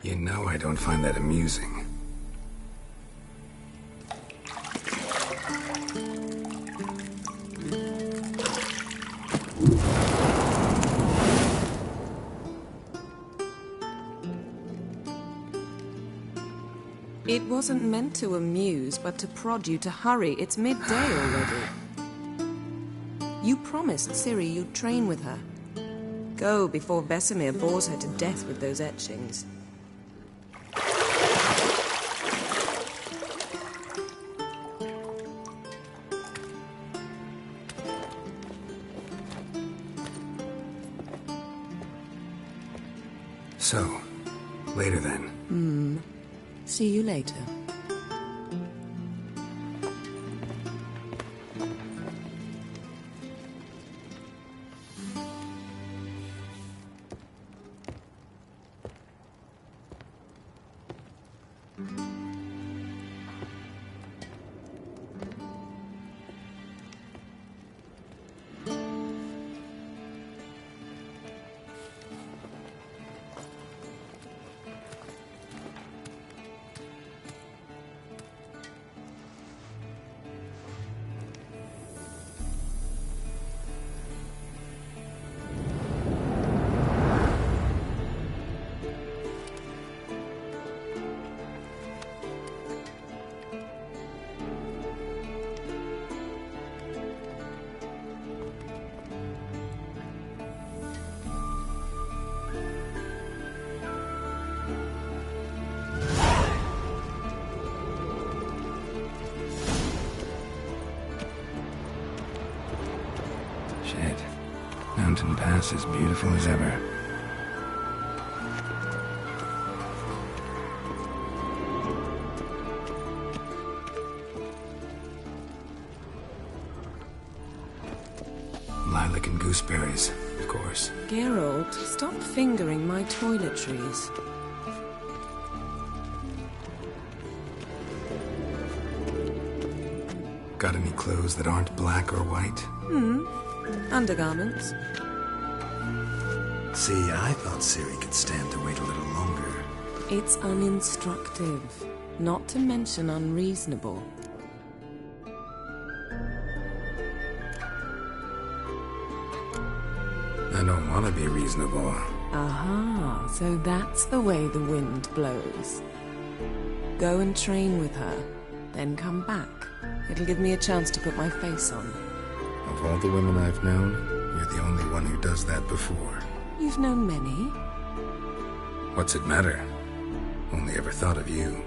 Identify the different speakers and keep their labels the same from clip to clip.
Speaker 1: You know I don't find that amusing.
Speaker 2: It wasn't meant to amuse, but to prod you to hurry. It's midday already. You promised Ciri you'd train with her. Go before Vesemir bores her to death with those etchings.
Speaker 1: So, later then.
Speaker 2: See you later.
Speaker 1: Shit. Mountain Pass as beautiful as ever. Lilac and gooseberries, of course.
Speaker 2: Geralt, stop fingering my toiletries.
Speaker 1: Got any clothes that aren't black or white?
Speaker 2: Undergarments.
Speaker 1: See, I thought Ciri could stand to wait a little longer.
Speaker 2: It's uninstructive, not to mention unreasonable.
Speaker 1: I don't want to be reasonable.
Speaker 2: Aha, so that's the way the wind blows. Go and train with her, then come back. It'll give me a chance to put my face on.
Speaker 1: Of all the women I've known, you're the only one who does that before.
Speaker 2: You've known many.
Speaker 1: What's it matter? Only ever thought of you.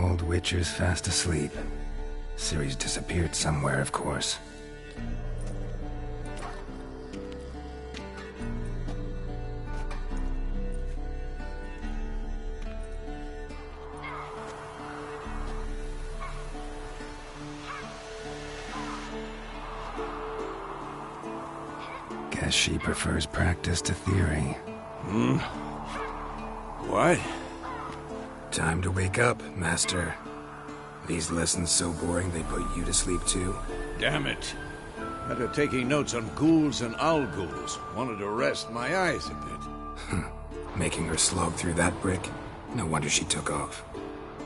Speaker 1: Old Witcher's fast asleep. Ciri's disappeared somewhere, of course. Guess she prefers practice to theory.
Speaker 3: What?
Speaker 1: Time to wake up, Master. These lessons so boring they put you to sleep too?
Speaker 3: Damn it. After taking notes on ghouls and owl ghouls, wanted to rest my eyes a bit.
Speaker 1: Making her slog through that brick? No wonder she took off.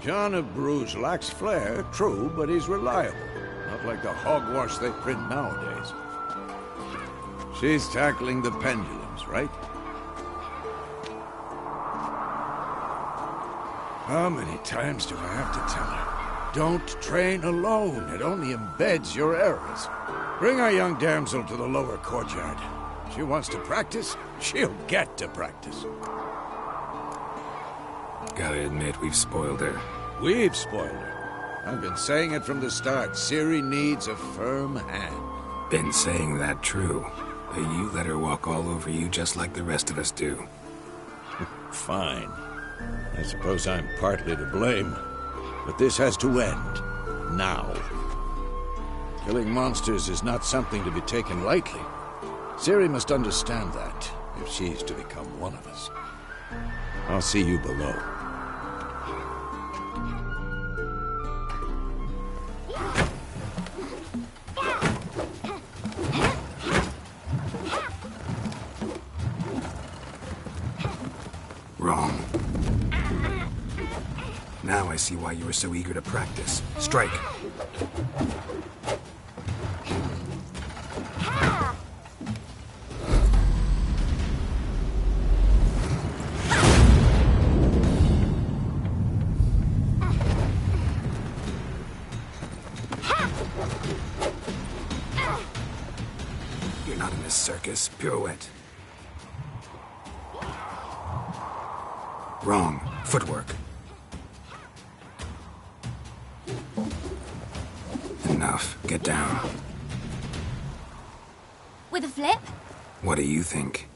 Speaker 3: John of Bruges lacks flair, true, but he's reliable. Not like the hogwash they print nowadays. She's tackling the pendulums, right? How many times do I have to tell her? don't train alone. It only embeds your errors. Bring our young damsel to the lower courtyard. She wants to practice, she'll get to practice.
Speaker 1: Gotta admit, we've spoiled her.
Speaker 3: We've spoiled her. I've been saying it from the start. Ciri needs a firm hand.
Speaker 1: Been saying that true. But you let her walk all over you just like the rest of us do.
Speaker 3: Fine. I suppose I'm partly to blame. But this has to end. Now. Killing monsters is not something to be taken lightly. Ciri must understand that, if she's to become one of us. I'll see you below.
Speaker 1: Wrong. Now I see why you were so eager to practice. Strike. You're not in this circus. Pirouette. Wrong. Footwork. Enough. Get down.
Speaker 4: With a flip?
Speaker 1: What do you think?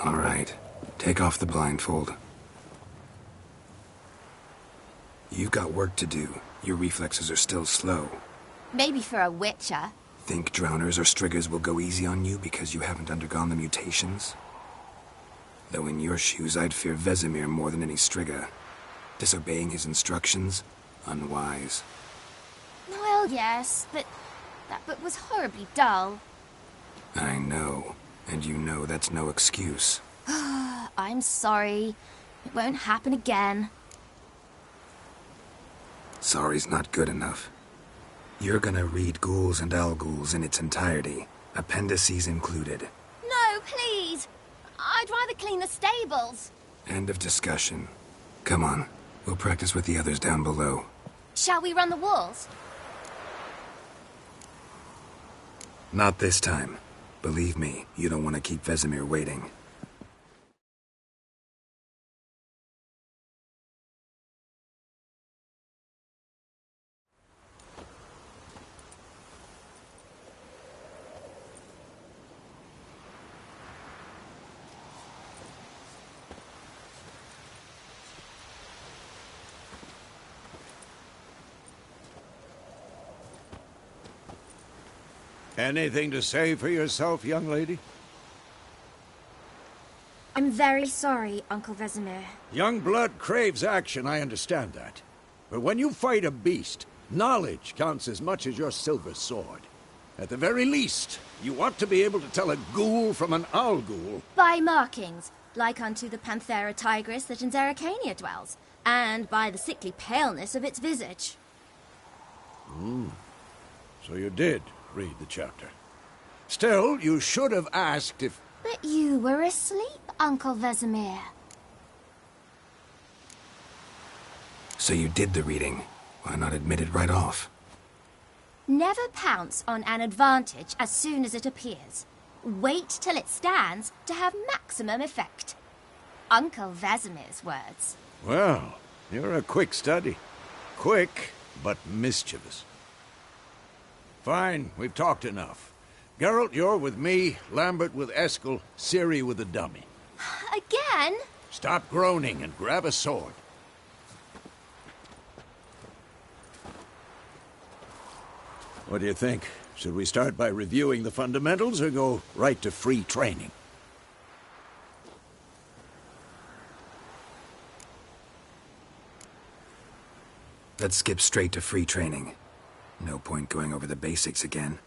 Speaker 1: All right. Take off the blindfold. You've got work to do. Your reflexes are still slow.
Speaker 4: Maybe for a witcher.
Speaker 1: Think drowners or striggers will go easy on you because you haven't undergone the mutations? Though in your shoes, I'd fear Vesemir more than any strigger. Disobeying his instructions? Unwise.
Speaker 4: Well, yes, but that book was horribly dull.
Speaker 1: I know. And you know that's no excuse.
Speaker 4: I'm sorry. It won't happen again.
Speaker 1: Sorry's not good enough. You're gonna read Ghouls and Al-Ghouls in its entirety, appendices included.
Speaker 4: No, please! I'd rather clean the stables.
Speaker 1: End of discussion. Come on, we'll practice with the others down below.
Speaker 4: Shall we run the walls?
Speaker 1: Not this time. Believe me, you don't want to keep Vesemir waiting.
Speaker 3: Anything to say for yourself, young lady?
Speaker 4: I'm very sorry, Uncle Vesemir.
Speaker 3: Young blood craves action, I understand that. But when you fight a beast, knowledge counts as much as your silver sword. At the very least, you ought to be able to tell a ghoul from an owl-ghoul.
Speaker 4: By markings, like unto the Panthera tigris that in Zeracania dwells, and by the sickly paleness of its visage.
Speaker 3: So you did read the chapter. Still, you should have asked if...
Speaker 4: But you were asleep, Uncle Vesemir.
Speaker 1: So you did the reading. Why not admit it right off?
Speaker 4: Never pounce on an advantage as soon as it appears. Wait till it stands to have maximum effect. Uncle Vesemir's words.
Speaker 3: Well, you're a quick study. Quick, but mischievous. Fine, we've talked enough. Geralt, you're with me, Lambert with Eskel, Ciri with the dummy.
Speaker 4: Again?
Speaker 3: Stop groaning and grab a sword. What do you think? Should we start by reviewing the fundamentals or go right to free training?
Speaker 1: Let's skip straight to free training. No point going over the basics again.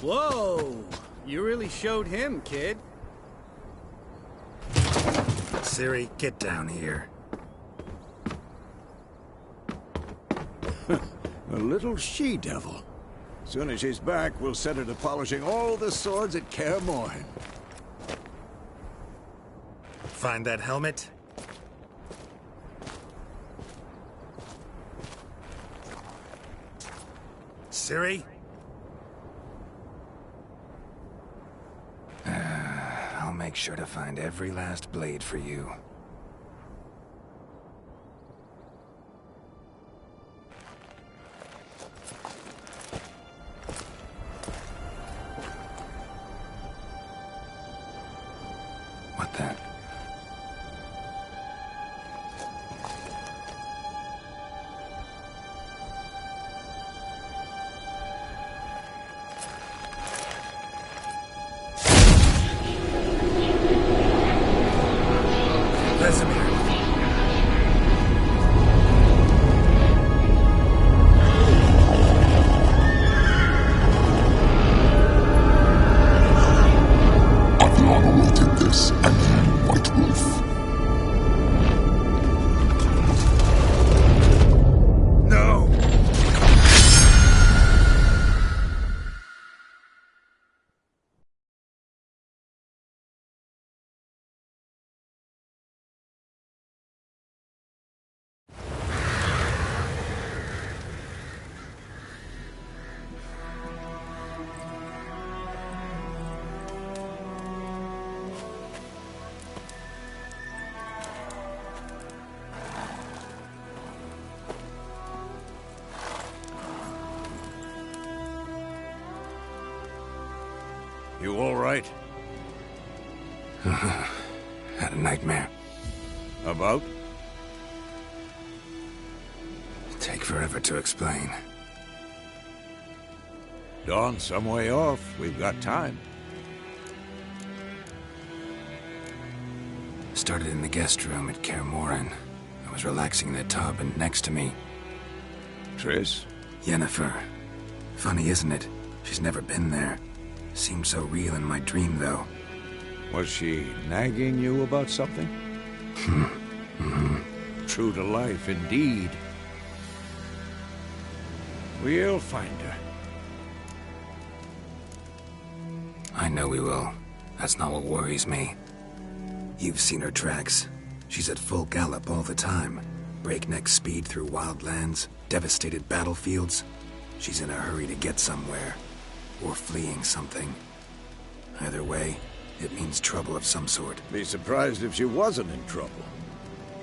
Speaker 5: Whoa! You really showed him, kid.
Speaker 1: Ciri, get down here.
Speaker 3: A little she-devil. Soon as she's back, we'll set her to polishing all the swords at Kaer Morhen.
Speaker 6: Find that helmet? Ciri?
Speaker 1: I'll make sure to find every last blade for you. What the?
Speaker 3: You all right?
Speaker 1: Had a nightmare.
Speaker 3: About?
Speaker 1: Take forever to explain.
Speaker 3: Dawn's some way off. We've got time.
Speaker 1: Started in the guest room at Kaer Morhen. I was relaxing in the tub, and next to me...
Speaker 3: Triss?
Speaker 1: Yennefer. Funny, isn't it? She's never been there. Seemed so real in my dream, though.
Speaker 3: Was she nagging you about something? True to life, indeed. We'll find her.
Speaker 1: I know we will. That's not what worries me. You've seen her tracks. She's at full gallop all the time. Breakneck speed through wildlands, devastated battlefields. She's in a hurry to get somewhere. Or fleeing something. Either way, it means trouble of some sort.
Speaker 3: Be surprised if she wasn't in trouble.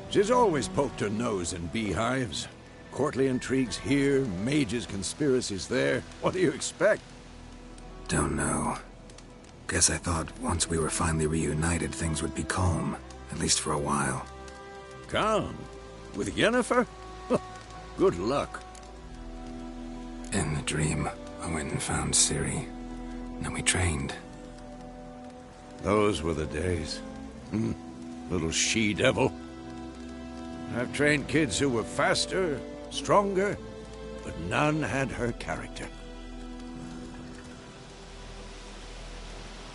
Speaker 3: She's always poked her nose in beehives. Courtly intrigues here, mages' conspiracies there. What do you expect?
Speaker 1: Don't know. Guess I thought once we were finally reunited, things would be calm. At least for a while.
Speaker 3: Calm? With Yennefer? Good luck.
Speaker 1: In the dream, I went and found Ciri. Then we trained.
Speaker 3: Those were the days. Little she-devil. I've trained kids who were faster, stronger, but none had her character.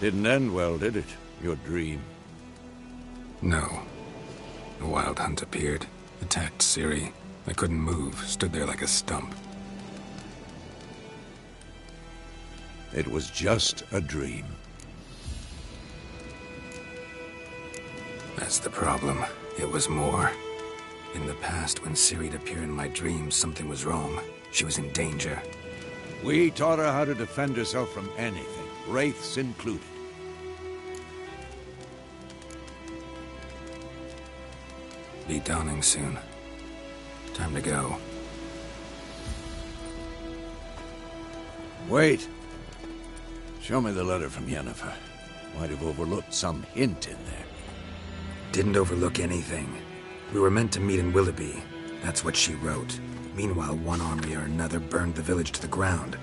Speaker 3: Didn't end well, did it? Your dream?
Speaker 1: No. The Wild Hunt appeared, attacked Ciri. I couldn't move, stood there like a stump.
Speaker 3: It was just a dream.
Speaker 1: That's the problem. It was more. In the past, when Ciri'd appear in my dreams, something was wrong. She was in danger.
Speaker 3: We taught her how to defend herself from anything, wraiths included.
Speaker 1: Be dawning soon. Time to go.
Speaker 3: Wait. Show me the letter from Yennefer. Might have overlooked some hint in there.
Speaker 1: Didn't overlook anything. We were meant to meet in Willoughby. That's what she wrote. Meanwhile, one army or another burned the village to the ground.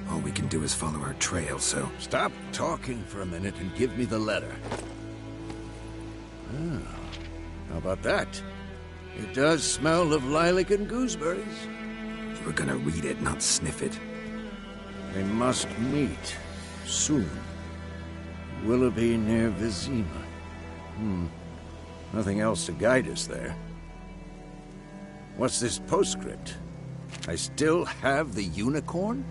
Speaker 1: All we can do is follow our trail, so...
Speaker 3: Stop talking for a minute and give me the letter. Oh, how about that? It does smell of lilac and gooseberries.
Speaker 1: You were gonna read it, not sniff it.
Speaker 3: They must meet. Soon. Willoughby near Vizima. Nothing else to guide us there. What's this postscript? I still have the unicorn?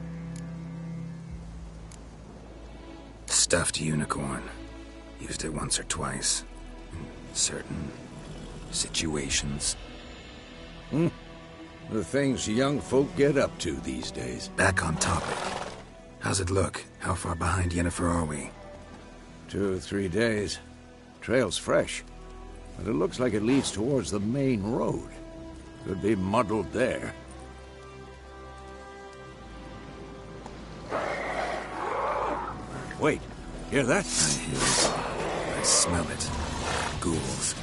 Speaker 1: Stuffed unicorn. Used it once or twice. In certain situations.
Speaker 3: The things young folk get up to these days.
Speaker 1: Back on topic. How's it look? How far behind Yennefer are we?
Speaker 3: 2 or 3 days. Trail's fresh. But it looks like it leads towards the main road. Could be muddled there. Wait, hear that?
Speaker 1: I hear it. I smell it. Ghouls.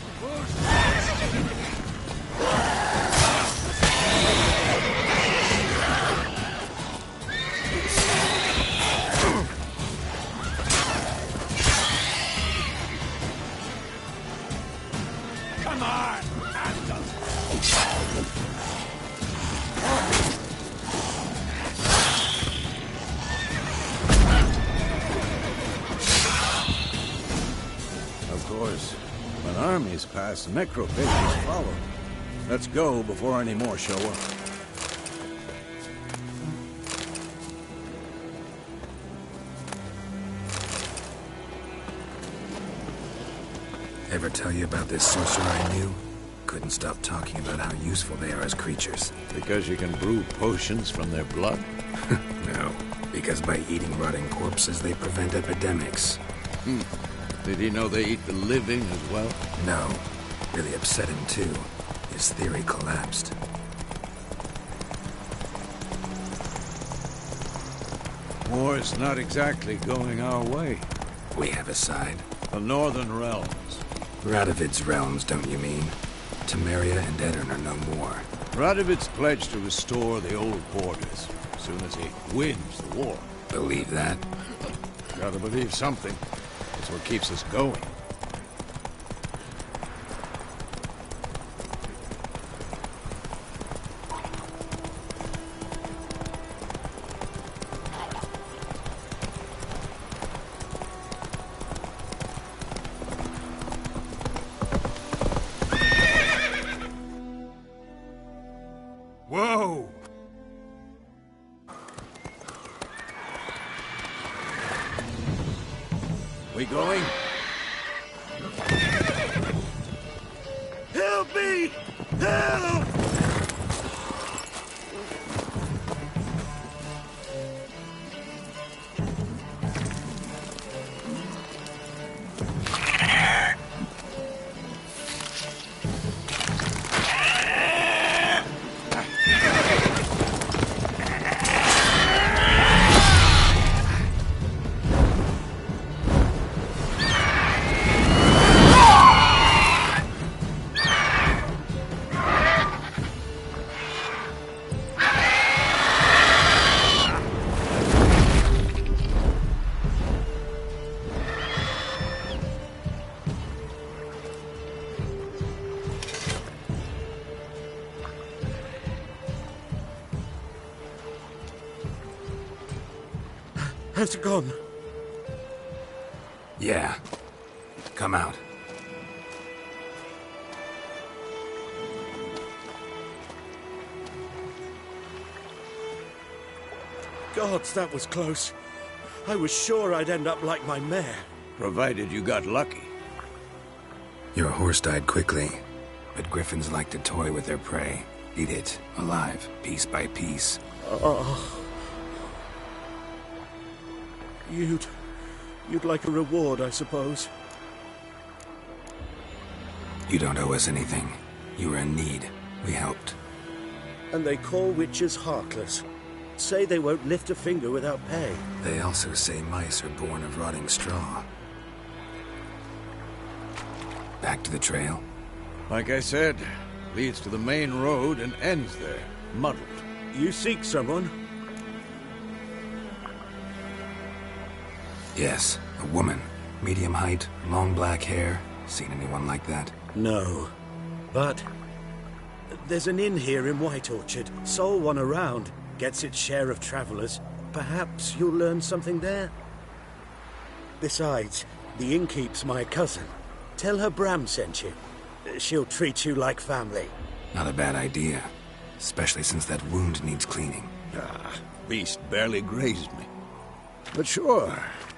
Speaker 3: Come on! Of course, when armies pass, necrophages follow. Let's go before any more show up.
Speaker 1: Ever tell you about this sorcerer I knew? Couldn't stop talking about how useful they are as creatures.
Speaker 3: Because you can brew potions from their blood?
Speaker 1: No, because by eating rotting corpses, they prevent epidemics.
Speaker 3: Did he know they eat the living as well?
Speaker 1: No, really upset him too. His theory collapsed.
Speaker 3: War's not exactly going our way.
Speaker 1: We have a side.
Speaker 3: The Northern Realms.
Speaker 1: Radovid's realms, don't you mean? Temeria and Edirn are no more.
Speaker 3: Radovid's pledged to restore the old borders as soon as he wins the war.
Speaker 1: Believe that?
Speaker 3: Gotta believe something. It's what keeps us going.
Speaker 6: Whoa!
Speaker 3: We going?
Speaker 6: Help me! Help! Has it gone?
Speaker 1: Yeah. Come out.
Speaker 6: Gods, that was close. I was sure I'd end up like my mare.
Speaker 3: Provided you got lucky.
Speaker 1: Your horse died quickly, but griffins like to toy with their prey. Eat it, alive, piece by piece.
Speaker 6: Oh. You'd like a reward, I suppose.
Speaker 1: You don't owe us anything. You were in need. We helped.
Speaker 6: And they call witches heartless. Say they won't lift a finger without pay.
Speaker 1: They also say mice are born of rotting straw. Back to the trail?
Speaker 3: Like I said, leads to the main road and ends there, muddled.
Speaker 6: You seek someone?
Speaker 1: Yes, a woman. Medium height, long black hair. Seen anyone like that?
Speaker 6: No. But there's an inn here in White Orchard. Sole one around. Gets its share of travelers. Perhaps you'll learn something there? Besides, the innkeep's my cousin. Tell her Bram sent you. She'll treat you like family.
Speaker 1: Not a bad idea. especially since that wound needs cleaning.
Speaker 3: Ah, beast barely grazed me. But sure,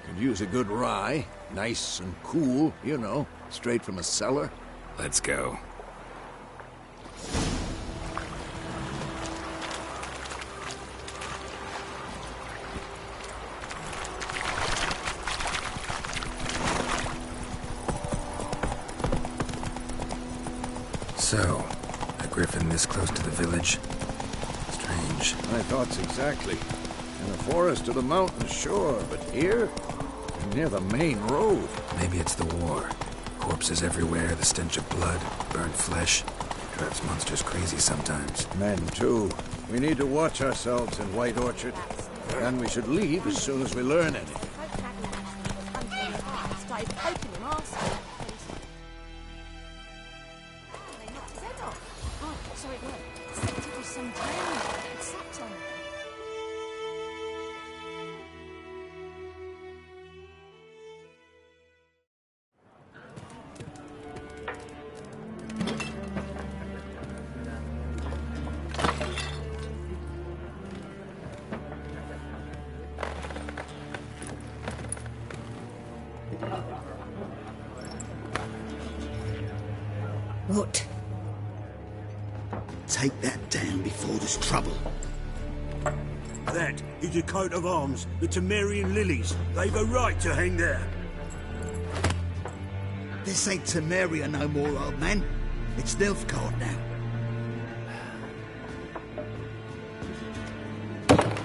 Speaker 3: could use a good rye. Nice and cool, you know, straight from a cellar.
Speaker 1: Let's go. So, a griffin this close to the village? Strange.
Speaker 3: My thoughts exactly. In the forest or the mountains, sure, but here? Near the main road.
Speaker 1: Maybe it's the war. Corpses everywhere, the stench of blood, burnt flesh. Drives monsters crazy sometimes.
Speaker 3: Men, too. We need to watch ourselves in White Orchard. And we should leave as soon as we learn anything.
Speaker 7: What? Take that down before there's trouble.
Speaker 6: That is a coat of arms, the Temerian lilies. They've a right to hang there.
Speaker 7: This ain't Temeria no more, old man. It's Nilfgaard now.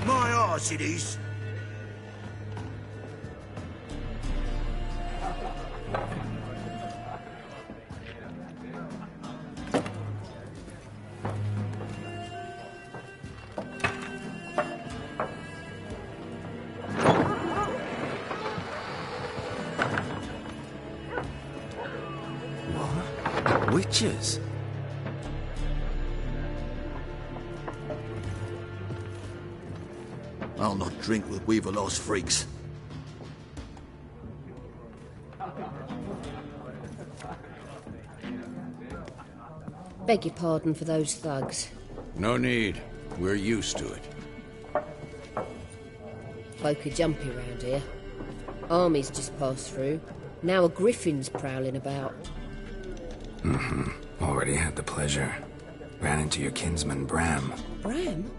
Speaker 6: My arse it is.
Speaker 1: Witches?
Speaker 7: I'll not drink with Weaverlaw's freaks.
Speaker 8: Beg your pardon for those thugs.
Speaker 3: No need. We're used to it.
Speaker 8: Folk are jumpy round here. Armies just passed through. Now a griffin's prowling about.
Speaker 1: Already had the pleasure. Ran into your kinsman, Bram.
Speaker 8: Bram?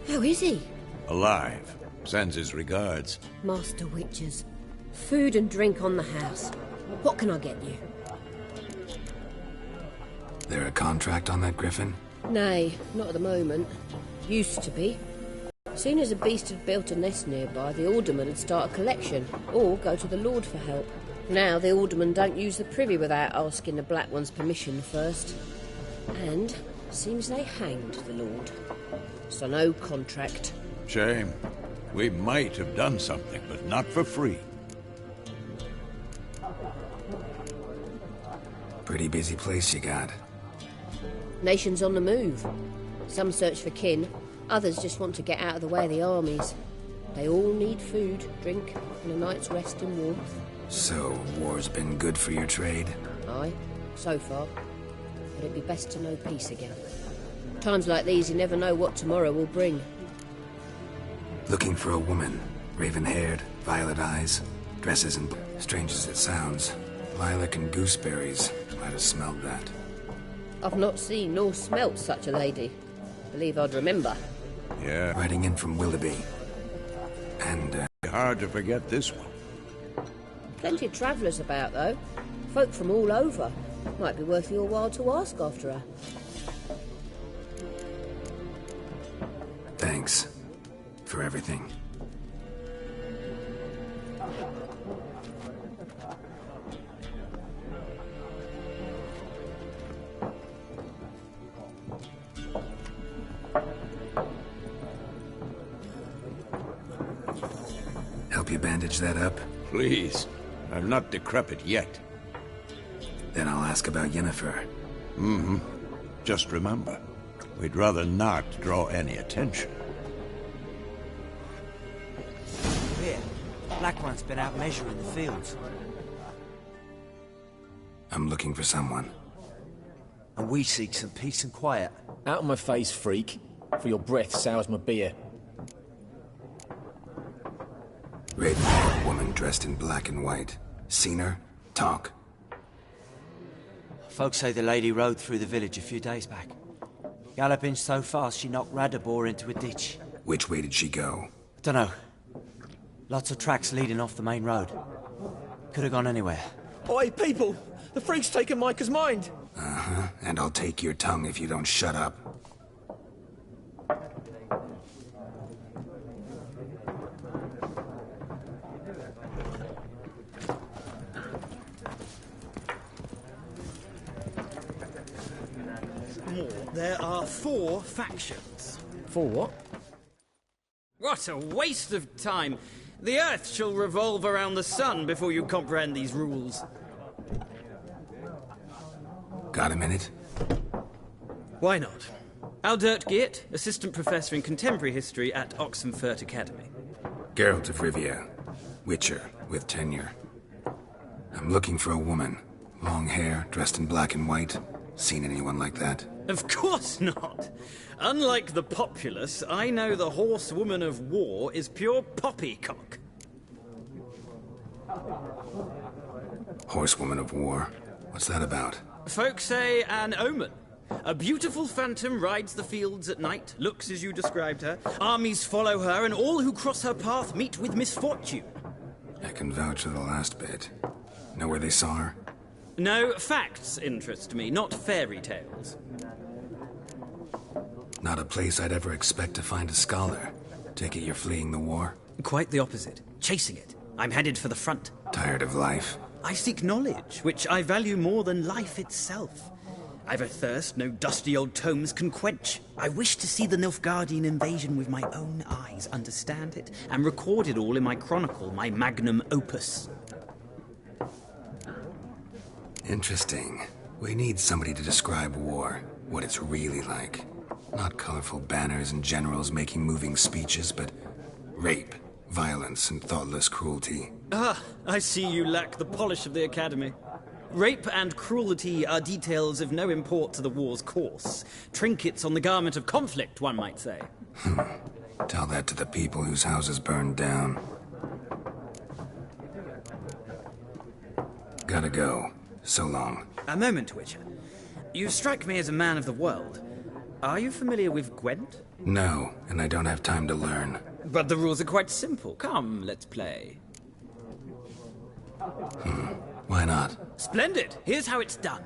Speaker 8: How is he?
Speaker 3: Alive. Sends his regards.
Speaker 8: Master Witches. Food and drink on the house. What can I get you?
Speaker 1: There a contract on that griffin?
Speaker 8: Nay, not at the moment. Used to be. Soon as a beast had built a nest nearby, the alderman would start a collection, or go to the Lord for help. Now the aldermen don't use the privy without asking the Black One's permission first. And seems they hanged the Lord. So no contract.
Speaker 3: Shame. We might have done something, but not for free.
Speaker 1: Pretty busy place you got.
Speaker 8: Nations on the move. Some search for kin, others just want to get out of the way of the armies. They all need food, drink, and a night's rest and warmth.
Speaker 1: So, war's been good for your trade?
Speaker 8: Aye, so far. But it'd be best to know peace again. Times like these, you never know what tomorrow will bring.
Speaker 1: Looking for a woman. Raven-haired, violet eyes, dresses in... Strange as it sounds, lilac and gooseberries. Might have smelled that.
Speaker 8: I've not seen nor smelt such a lady. Believe I'd remember.
Speaker 3: Yeah.
Speaker 1: Riding in from Willoughby. And,
Speaker 3: Hard to forget this one.
Speaker 8: Plenty of travellers about, though. Folk from all over. Might be worth your while to ask after her.
Speaker 1: Thanks. For everything. Help you bandage that up?
Speaker 3: Please. I'm not decrepit yet.
Speaker 1: Then I'll ask about Yennefer.
Speaker 3: Just remember, we'd rather not draw any attention.
Speaker 9: Here, Black One's been out measuring the fields.
Speaker 1: I'm looking for someone.
Speaker 9: And we seek some peace and quiet.
Speaker 10: Out of my face, freak. For your breath sours my beer.
Speaker 1: Red-haired woman dressed in black and white. Seen her? Talk.
Speaker 9: Folks say the lady rode through the village a few days back. Galloping so fast she knocked Radabor into a ditch.
Speaker 1: Which way did she go?
Speaker 9: Dunno. Lots of tracks leading off the main road. Could have gone anywhere.
Speaker 10: Oi, people! The freak's taken Micah's mind!
Speaker 1: Uh-huh, and I'll take your tongue if you don't shut up.
Speaker 5: There are 4 factions.
Speaker 10: For what?
Speaker 5: What a waste of time. The Earth shall revolve around the sun before you comprehend these rules.
Speaker 1: Got a minute?
Speaker 5: Why not? Aldert Geert, Assistant Professor in Contemporary History at Oxenfurt Academy.
Speaker 1: Geralt of Rivia. Witcher, with tenure. I'm looking for a woman. Long hair, dressed in black and white. Seen anyone like that?
Speaker 5: Of course not. Unlike the populace, I know the horsewoman of war is pure poppycock.
Speaker 1: Horsewoman of war? What's that about?
Speaker 5: Folks say an omen. A beautiful phantom rides the fields at night, looks as you described her. Armies follow her, and all who cross her path meet with misfortune.
Speaker 1: I can vouch for the last bit. Know where they saw her?
Speaker 5: No, facts interest me, not fairy tales.
Speaker 1: Not a place I'd ever expect to find a scholar. Take it you're fleeing the war?
Speaker 5: Quite the opposite. Chasing it. I'm headed for the front.
Speaker 1: Tired of life?
Speaker 5: I seek knowledge, which I value more than life itself. I've a thirst no dusty old tomes can quench. I wish to see the Nilfgaardian invasion with my own eyes, understand it, and record it all in my chronicle, my magnum opus.
Speaker 1: Interesting. We need somebody to describe war, what it's really like. Not colorful banners and generals making moving speeches, but rape, violence, and thoughtless cruelty.
Speaker 5: Ah, I see you lack the polish of the Academy. Rape and cruelty are details of no import to the war's course. Trinkets on the garment of conflict, one might say.
Speaker 1: Tell that to the people whose houses burned down. Gotta go. So long.
Speaker 5: A moment, Witcher. You strike me as a man of the world. Are you familiar with Gwent?
Speaker 1: No, and I don't have time to learn.
Speaker 5: But the rules are quite simple. Come, let's play.
Speaker 1: Why not?
Speaker 5: Splendid! Here's how it's done.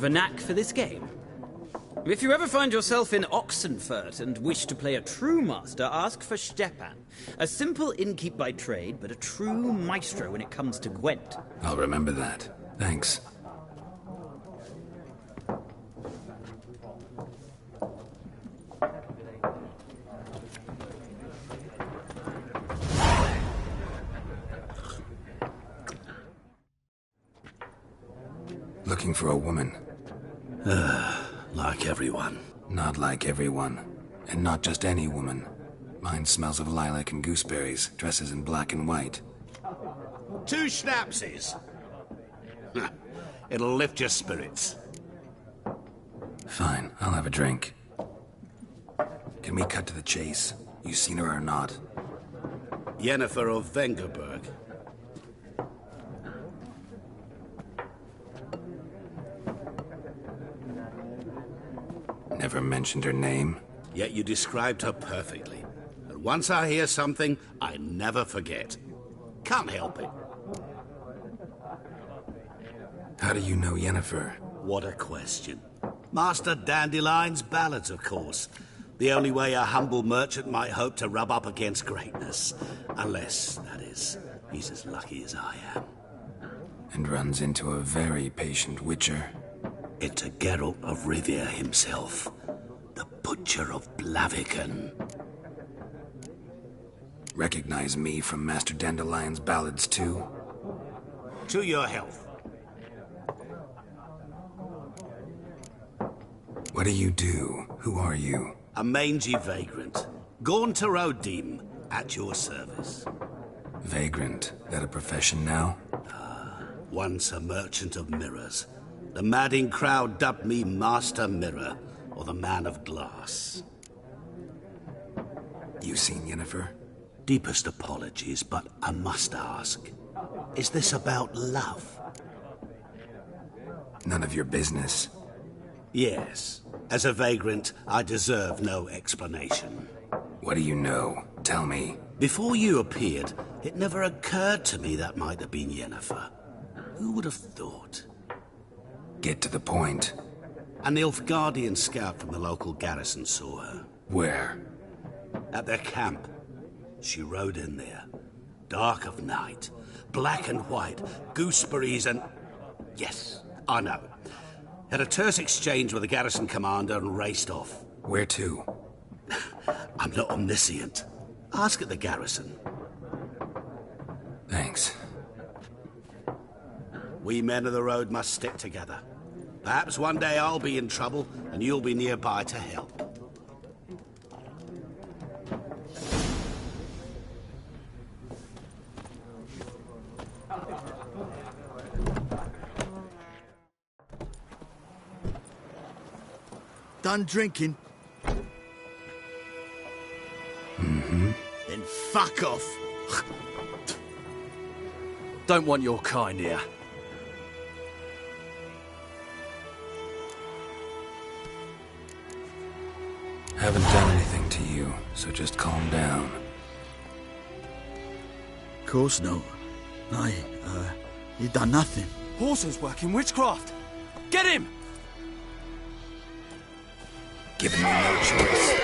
Speaker 5: of a knack for this game. If you ever find yourself in Oxenfurt and wish to play a true master, ask for Stepan. A simple innkeep by trade, but a true maestro when it comes to Gwent.
Speaker 1: I'll remember that. Thanks. Looking for a woman.
Speaker 6: Like everyone.
Speaker 1: Not like everyone. And not just any woman. Mine smells of lilac and gooseberries, dresses in black and white.
Speaker 11: 2 schnapsies. It'll lift your spirits.
Speaker 1: Fine, I'll have a drink. Can we cut to the chase? You seen her or not?
Speaker 11: Yennefer of Vengerberg.
Speaker 1: Never mentioned her name.
Speaker 11: Yet you described her perfectly. And once I hear something, I never forget. Can't help it.
Speaker 1: How do you know Yennefer?
Speaker 11: What a question. Master Dandelion's ballads, of course. The only way a humble merchant might hope to rub up against greatness. Unless, that is, he's as lucky as I am.
Speaker 1: And runs into a very patient witcher.
Speaker 11: Into Geralt of Rivia himself. The Butcher of Blaviken.
Speaker 1: Recognize me from Master Dandelion's ballads, too?
Speaker 11: To your health.
Speaker 1: What do you do? Who are you?
Speaker 11: A mangy vagrant. Gone to Rodim, at your service.
Speaker 1: Vagrant? That a profession now?
Speaker 11: Once a merchant of mirrors. The madding crowd dubbed me Master Mirror, or the Man of Glass.
Speaker 1: You seen Yennefer?
Speaker 11: Deepest apologies, but I must ask. Is this about love?
Speaker 1: None of your business.
Speaker 11: Yes. As a vagrant, I deserve no explanation.
Speaker 1: What do you know? Tell me.
Speaker 11: Before you appeared, it never occurred to me that might have been Yennefer. Who would have thought?
Speaker 1: Get to the point.
Speaker 11: An Nilfgaardian scout from the local garrison saw her.
Speaker 1: Where?
Speaker 11: At their camp. She rode in there. Dark of night. Black and white. Gooseberries and... Yes, I know. Had a terse exchange with the garrison commander and raced off.
Speaker 1: Where to?
Speaker 11: I'm not omniscient. Ask at the garrison.
Speaker 1: Thanks.
Speaker 11: We men of the road must stick together. Perhaps one day I'll be in trouble and you'll be nearby to help.
Speaker 7: Done drinking?
Speaker 1: Mm-hmm.
Speaker 7: Then fuck off.
Speaker 12: Don't want your kind here.
Speaker 1: Haven't done anything to you, so just calm down.
Speaker 7: Course no. You done nothing.
Speaker 12: Horses working witchcraft. Get him!
Speaker 1: Given me no choice.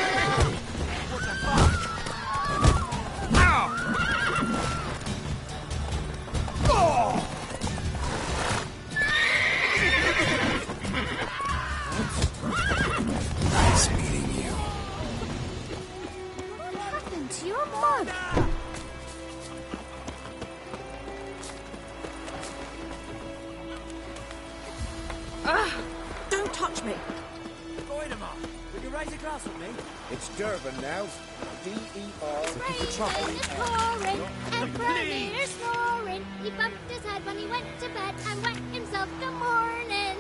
Speaker 1: Nice meeting you.
Speaker 4: What happened to your mug?
Speaker 2: Don't touch me.
Speaker 9: Will you raise a glass with me?
Speaker 13: It's Durban now. D-E-R.
Speaker 4: Rain is pouring and Brother snoring. He bumped his head when he went to bed and wet himself the morning.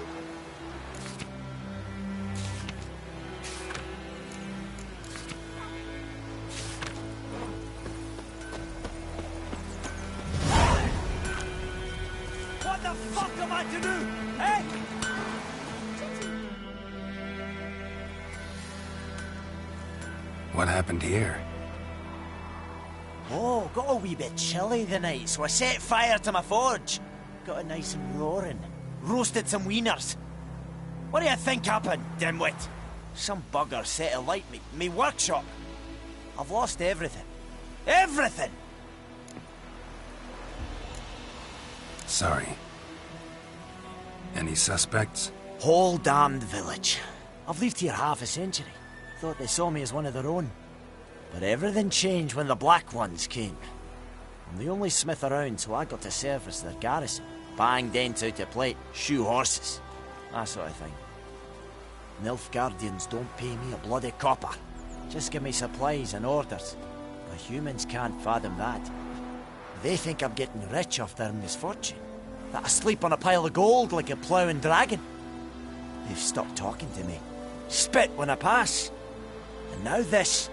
Speaker 9: What the fuck am I to do? Eh?
Speaker 1: What happened here?
Speaker 9: Oh, got a wee bit chilly the night, so I set fire to my forge. Got it nice and roaring. Roasted some wieners. What do you think happened, dimwit? Some bugger set alight me workshop. I've lost everything. Everything!
Speaker 1: Sorry. Any suspects?
Speaker 9: Whole damned village. I've lived here half a century. Thought they saw me as one of their own. But everything changed when the Black Ones came. I'm the only smith around, so I got to service their garrison. Bang dents out of plate, shoe horses. That sort of thing. Nilfgaardians don't pay me a bloody copper. Just give me supplies and orders. But humans can't fathom that. They think I'm getting rich off their misfortune. That I sleep on a pile of gold like a ploughing dragon. They've stopped talking to me. Spit when I pass. And now this.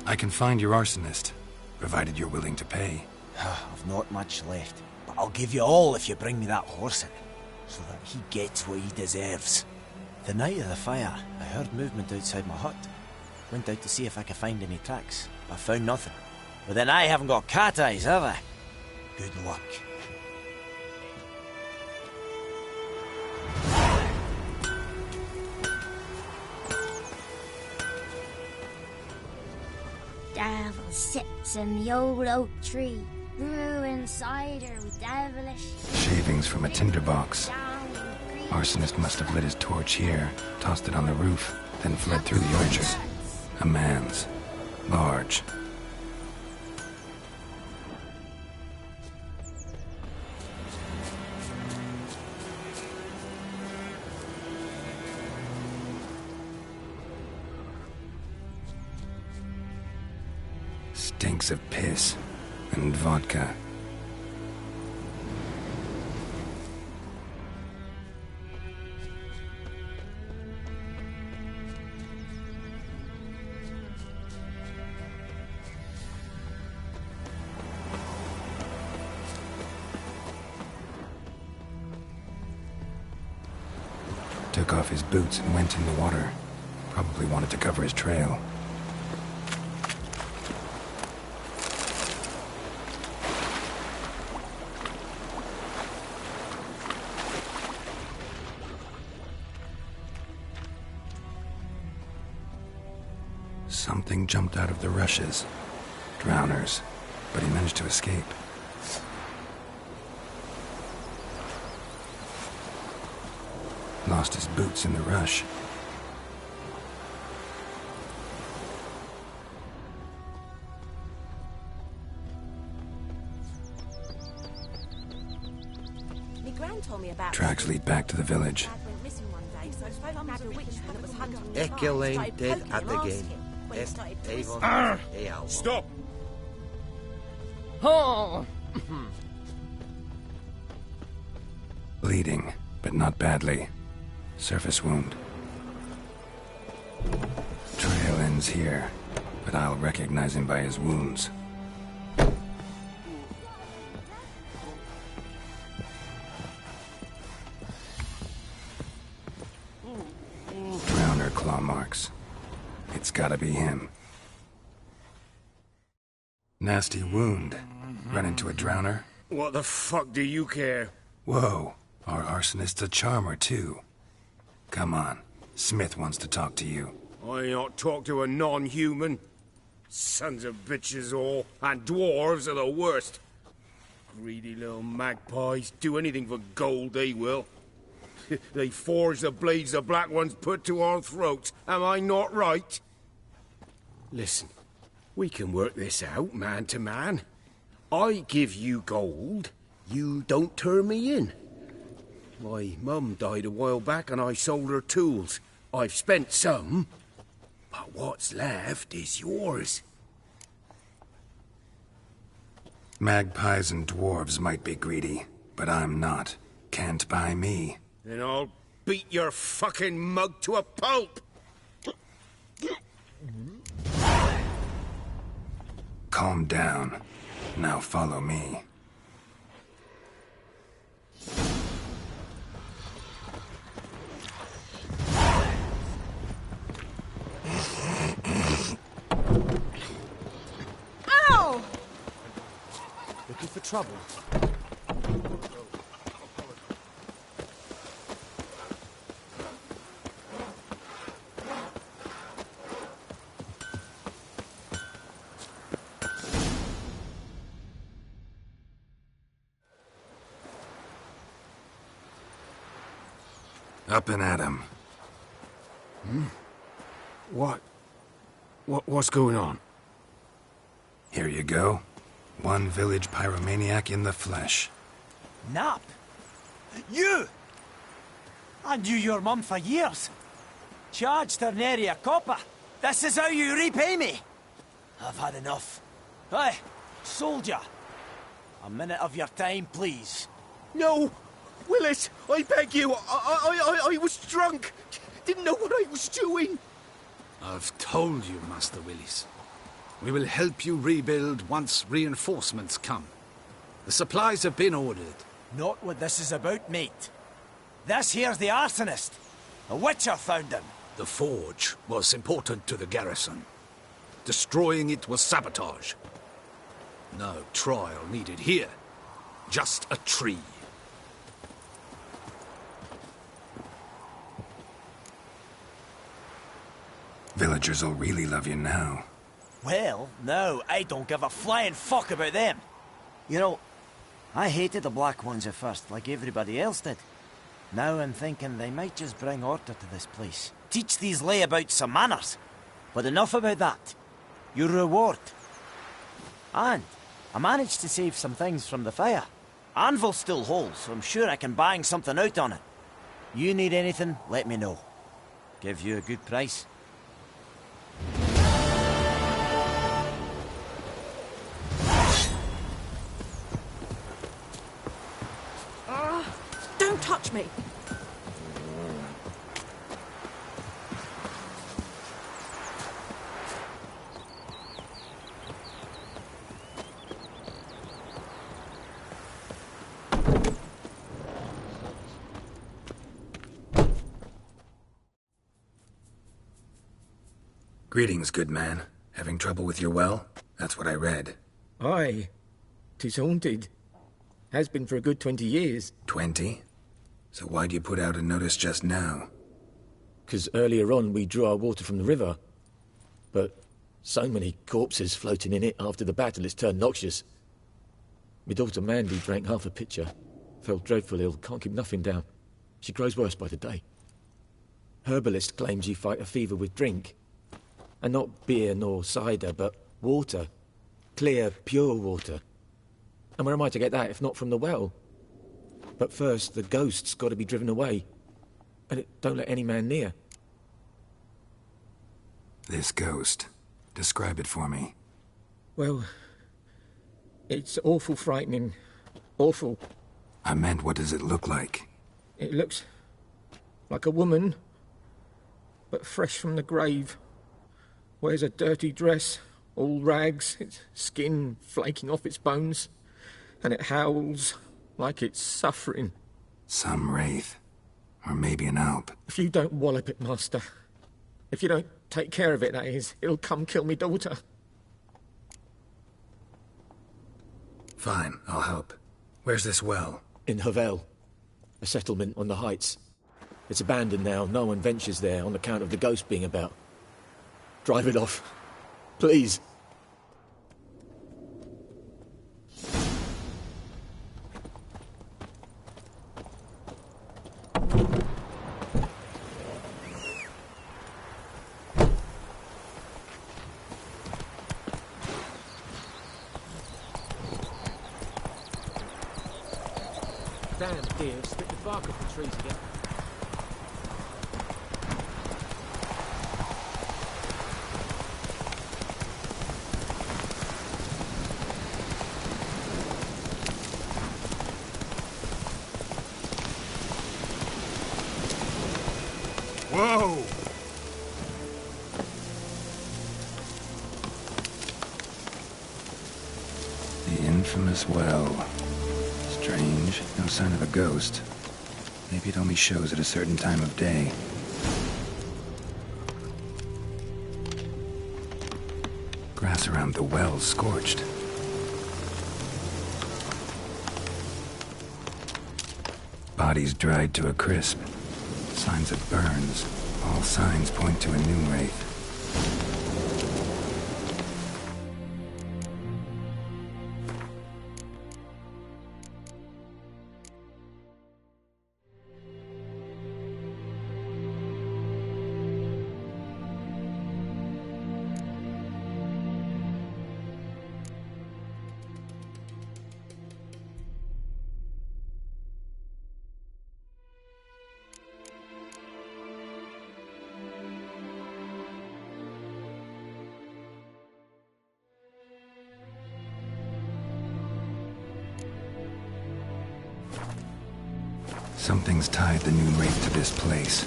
Speaker 1: I can find your arsonist, provided you're willing to pay.
Speaker 9: I've not much left, but I'll give you all if you bring me that horse in, so that he gets what he deserves. The night of the fire, I heard movement outside my hut. Went out to see if I could find any tracks, but found nothing. But then I haven't got cat eyes, have I? Good luck.
Speaker 4: Devil sits in the old oak tree, brewing cider with devilish...
Speaker 1: Shavings from a tinderbox. Arsonist must have lit his torch here, tossed it on the roof, then fled through the orchard. A man's. Large. Stinks of piss and vodka. Took off his boots and went in the water. Probably wanted to cover his trail. Something jumped out of the rushes. Drowners. But he managed to escape. Lost his boots in the rush.
Speaker 14: My gran told me about
Speaker 1: Tracks lead back to the village.
Speaker 13: Ekel ain't dead at the game.
Speaker 12: Stop!
Speaker 14: Oh!
Speaker 1: Bleeding, but not badly. Surface wound. Trail ends here, but I'll recognize him by his wounds. Drowner claw marks. It's gotta be him. Nasty wound. Run into a drowner?
Speaker 13: What the fuck do you care?
Speaker 1: Whoa, our arsonist's a charmer too. Come on, Smith wants to talk to you.
Speaker 13: I not talk to a non-human. Sons of bitches all, and dwarves are the worst. Greedy little magpies, do anything for gold, they will. They forge the blades the Black Ones put to our throats, am I not right? Listen, we can work this out, man to man. I give you gold, you don't turn me in. My mum died a while back and I sold her tools. I've spent some, but what's left is yours.
Speaker 1: Magpies and dwarves might be greedy, but I'm not. Can't buy me.
Speaker 13: Then I'll beat your fucking mug to a pulp!
Speaker 1: Calm down. Now follow me.
Speaker 14: Ow!
Speaker 6: Looking for trouble?
Speaker 1: Up and at 'em.
Speaker 13: What's going on?
Speaker 1: Here you go. One village pyromaniac in the flesh.
Speaker 9: Nap? You! I knew your mum for years. Charged her nary a copper. This is how you repay me. I've had enough. Hey, soldier. A minute of your time, please.
Speaker 13: No! Willis, I beg you. I was drunk. Didn't know what I was doing.
Speaker 12: I've told you, Master Willis. We will help you rebuild once reinforcements come. The supplies have been ordered.
Speaker 9: Not what this is about, mate. This here's the arsonist. A witcher found him.
Speaker 12: The forge was important to the garrison. Destroying it was sabotage. No trial needed here. Just a tree.
Speaker 1: Villagers will really love you now.
Speaker 9: Well, no, I don't give a flying fuck about them. You know, I hated the Black Ones at first, like everybody else did. Now I'm thinking they might just bring order to this place. Teach these layabouts some manners. But enough about that. Your reward. And I managed to save some things from the fire. Anvil still holds, so I'm sure I can bang something out on it. You need anything, let me know. Give you a good price.
Speaker 14: Don't touch me.
Speaker 1: Greetings, good man. Having trouble with your well? That's what I read.
Speaker 15: Aye. 'Tis haunted. Has been for a good 20 years.
Speaker 1: 20? So why'd you put out a notice just now?
Speaker 10: 'Cause earlier on we drew our water from the river. But so many corpses floating in it after the battle it's turned noxious. My daughter Mandy drank half a pitcher. Fell dreadful ill, can't keep nothing down. She grows worse by the day. Herbalist claims you fight a fever with drink. And not beer nor cider, but water. Clear, pure water. And where am I to get that if not from the well? But first, the ghost's got to be driven away. And it don't let any man near.
Speaker 1: This ghost. Describe it for me.
Speaker 15: Well, it's awful frightening. Awful.
Speaker 1: I meant, what does it look like?
Speaker 15: It looks like a woman, but fresh from the grave. Wears a dirty dress, all rags, its skin flaking off its bones, and it howls like it's suffering.
Speaker 1: Some wraith. Or maybe an alp.
Speaker 15: If you don't wallop it, Master, if you don't take care of it, that is, it'll come kill me daughter.
Speaker 1: Fine, I'll help. Where's this well?
Speaker 10: In Havel, a settlement on the heights. It's abandoned now, no one ventures there on account of the ghost being about. Drive it off, please.
Speaker 15: Damn dear, split the bark off the trees again.
Speaker 1: Whoa! The infamous well. Strange. No sign of a ghost. Maybe it only shows at a certain time of day. Grass around the well scorched. Bodies dried to a crisp. Signs of burns. All signs point to a new wraith. Something's tied the Noon Wraith to this place.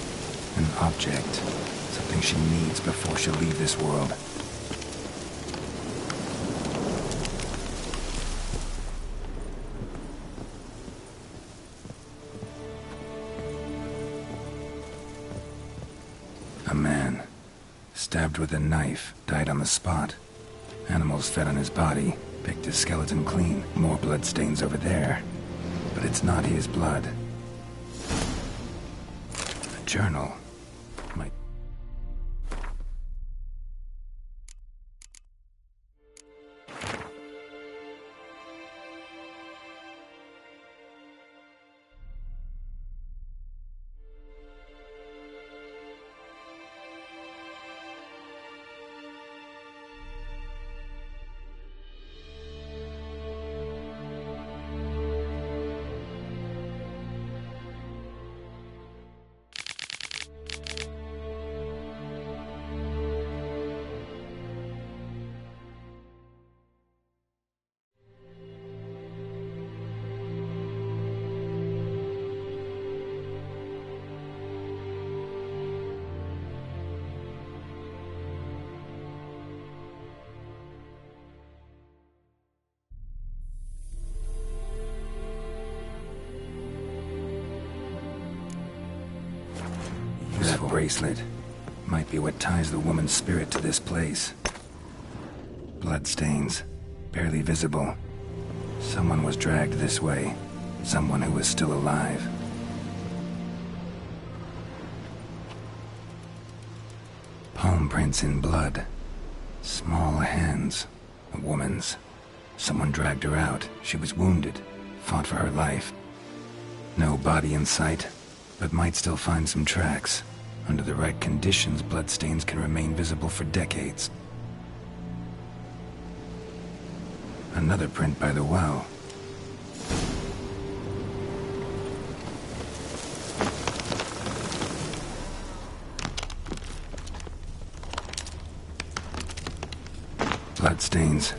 Speaker 1: An object. Something she needs before she'll leave this world. A man, stabbed with a knife, died on the spot. Animals fed on his body, picked his skeleton clean. More blood stains over there. But it's not his blood. A journal. Might... That bracelet might be what ties the woman's spirit to this place. Bloodstains, barely visible. Someone was dragged this way. Someone who was still alive. Palm prints in blood. Small hands. A woman's. Someone dragged her out. She was wounded. Fought for her life. No body in sight, but might still find some tracks. Under the right conditions, bloodstains can remain visible for decades. Another print by the well. Bloodstains,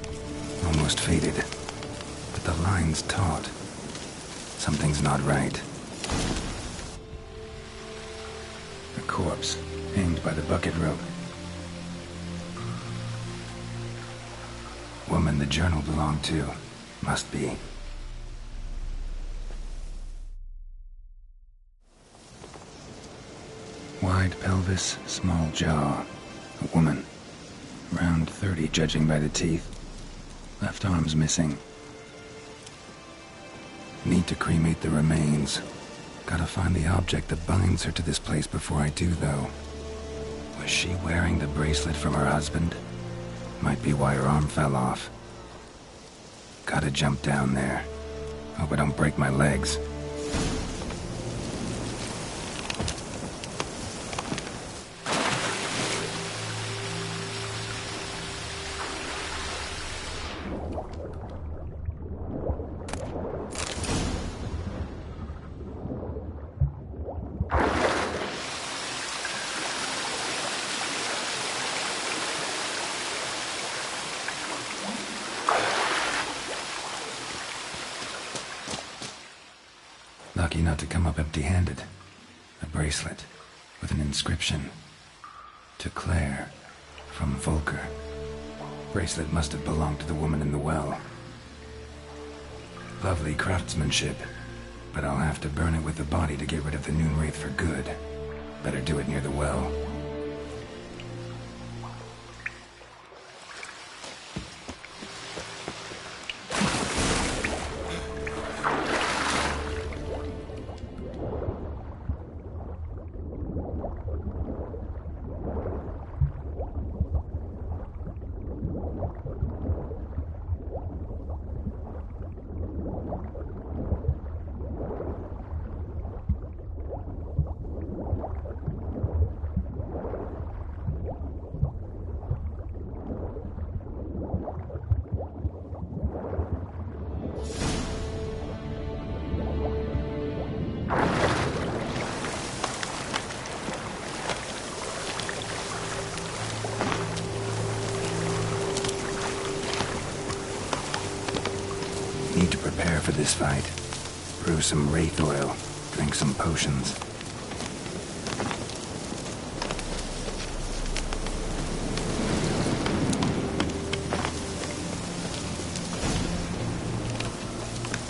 Speaker 1: almost faded, but the line's taut. Something's not right. A corpse, hanged by the bucket rope. Woman the journal belonged to. Must be. Wide pelvis, small jaw. A woman. Around 30, judging by the teeth. Left arm's missing. Need to cremate the remains. Gotta find the object that binds her to this place before I do, though. Was she wearing the bracelet from her husband? Might be why her arm fell off. Gotta jump down there. Hope I don't break my legs. Lucky not to come up empty-handed. A bracelet with an inscription. To Claire, from Volker. Bracelet must have belonged to the woman in the well. Lovely craftsmanship, but I'll have to burn it with the body to get rid of the Noon Wraith for good. Better do it near the well. Need to prepare for this fight. Brew some wraith oil. Drink some potions.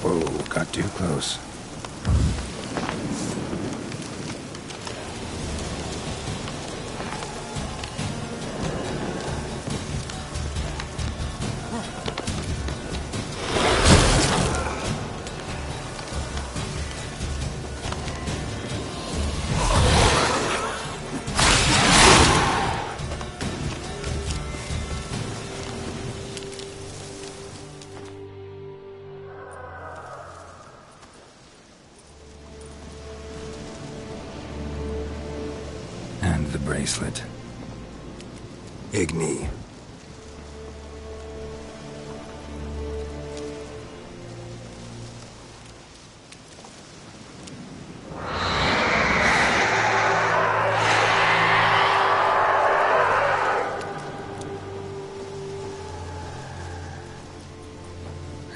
Speaker 1: Whoa, got too close. The bracelet. Igni.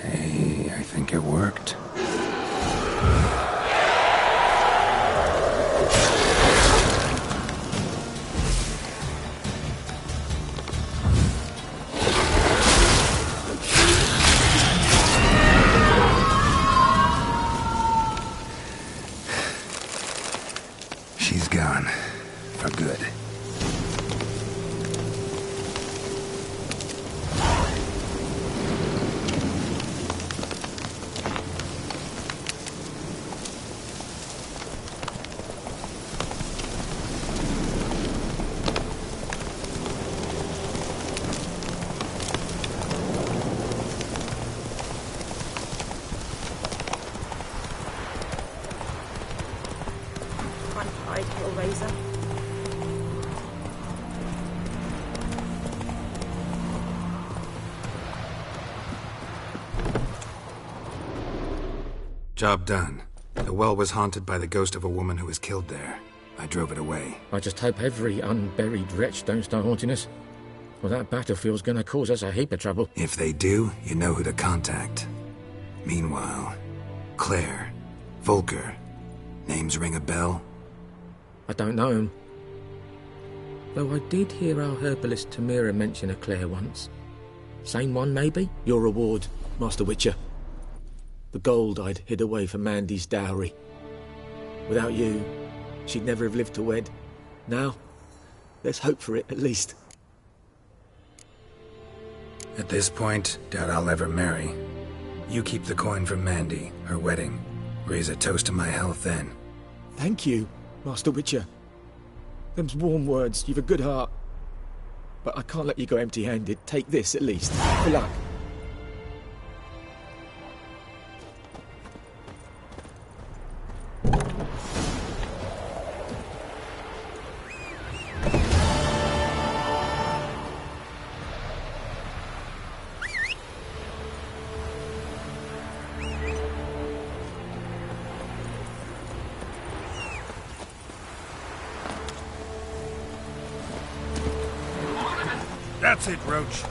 Speaker 1: Hey, I think it worked. She's gone. For good.
Speaker 14: Razor.
Speaker 1: Job done. The well was haunted by the ghost of a woman who was killed there. I drove it away.
Speaker 15: I just hope every unburied wretch don't start haunting us. Well, that battlefield's gonna cause us a heap of trouble.
Speaker 1: If they do, you know who to contact. Meanwhile, Claire, Volker, names ring a bell?
Speaker 15: I don't know him. Though I did hear our herbalist Tamira mention a Claire once. Same one, maybe?
Speaker 10: Your reward, Master Witcher. The gold I'd hid away for Mandy's dowry. Without you, she'd never have lived to wed. Now, let's hope for it, at least.
Speaker 1: At this point, doubt I'll ever marry. You keep the coin from Mandy, her wedding. Raise a toast to my health then.
Speaker 10: Thank you, Master Witcher. Them's warm words, you've a good heart. But I can't let you go empty-handed. Take this, at least. Good luck.
Speaker 13: That's it, Roach.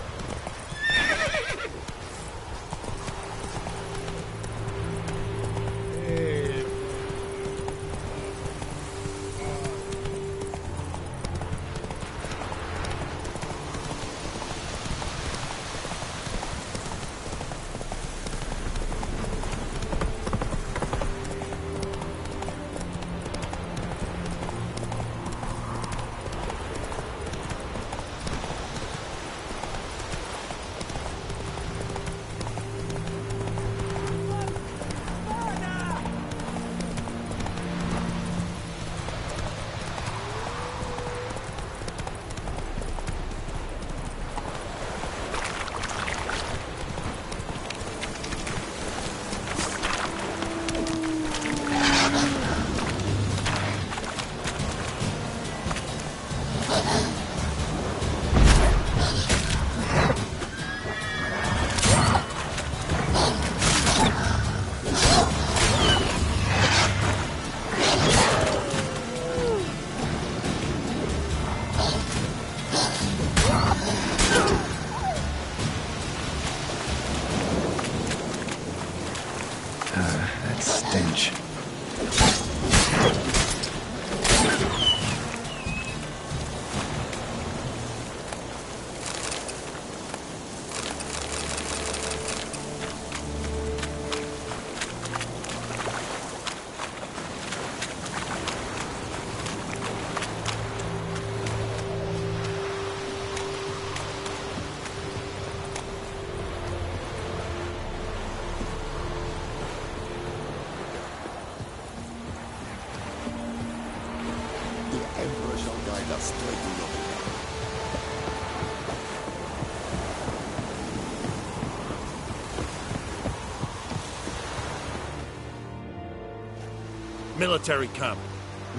Speaker 16: military camp.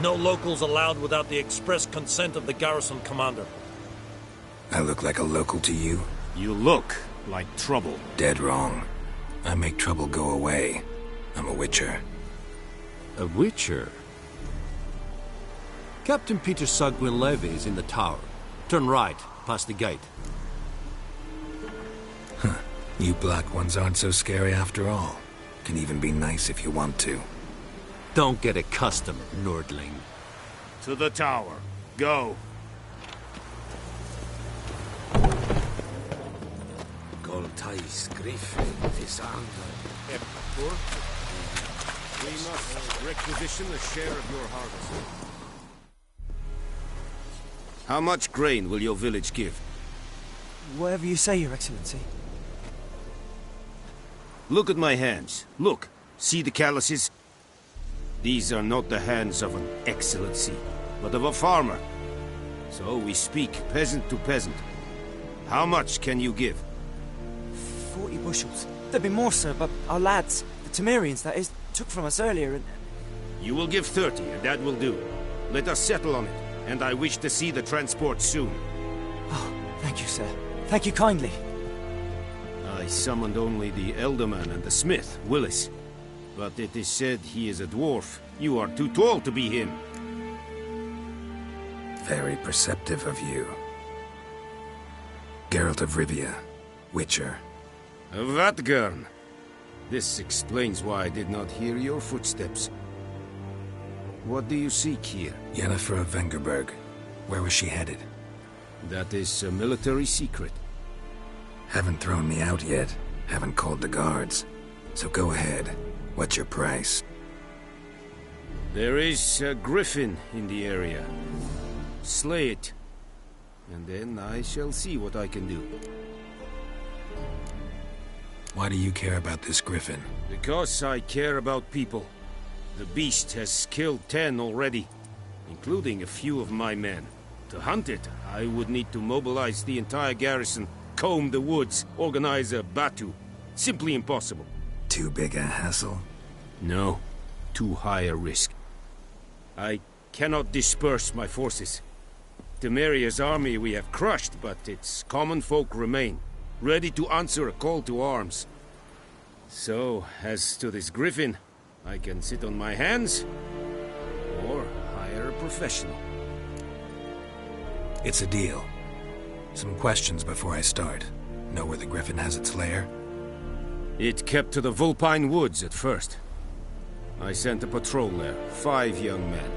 Speaker 16: No locals allowed without the express consent of the garrison commander.
Speaker 1: I look like a local to you?
Speaker 13: You look like trouble.
Speaker 1: Dead wrong. I make trouble go away. I'm a witcher.
Speaker 17: A witcher? Captain Peter Sugwin Levy is in the tower. Turn right, past the gate.
Speaker 1: Huh. You black ones aren't so scary after all. Can even be nice if you want to.
Speaker 17: Don't get accustomed, Nordling.
Speaker 13: To the tower. Go. We must requisition a share of your harvest. How much grain will your village give?
Speaker 18: Whatever you say, Your Excellency.
Speaker 13: Look at my hands. Look. See the calluses? These are not the hands of an excellency, but of a farmer. So we speak peasant to peasant. How much can you give?
Speaker 18: 40 bushels. There'd be more, sir, but our lads, the Temerians, that is, took from us earlier and...
Speaker 13: You will give 30, and that will do. Let us settle on it, and I wish to see the transport soon.
Speaker 18: Oh, thank you, sir. Thank you kindly.
Speaker 13: I summoned only the Elderman and the smith, Willis. But it is said he is a dwarf. You are too tall to be him.
Speaker 1: Very perceptive of you. Geralt of Rivia, Witcher.
Speaker 13: Vatgern. This explains why I did not hear your footsteps. What do you seek here?
Speaker 1: Yennefer of Vengerberg. Where was she headed?
Speaker 13: That is a military secret.
Speaker 1: Haven't thrown me out yet. Haven't called the guards. So go ahead. What's your price?
Speaker 13: There is a griffin in the area. Slay it. And then I shall see what I can do.
Speaker 1: Why do you care about this griffin?
Speaker 13: Because I care about people. The beast has killed 10 already, including a few of my men. To hunt it, I would need to mobilize the entire garrison, comb the woods, organize a batu. Simply impossible.
Speaker 1: Too big a hassle?
Speaker 13: No. Too high a risk. I cannot disperse my forces. Temeria's army we have crushed, but its common folk remain, ready to answer a call to arms. So, as to this griffin, I can sit on my hands, or hire a professional.
Speaker 1: It's a deal. Some questions before I start. Know where the griffin has its lair?
Speaker 13: It kept to the Vulpine Woods at first. I sent a patrol there, 5 young men.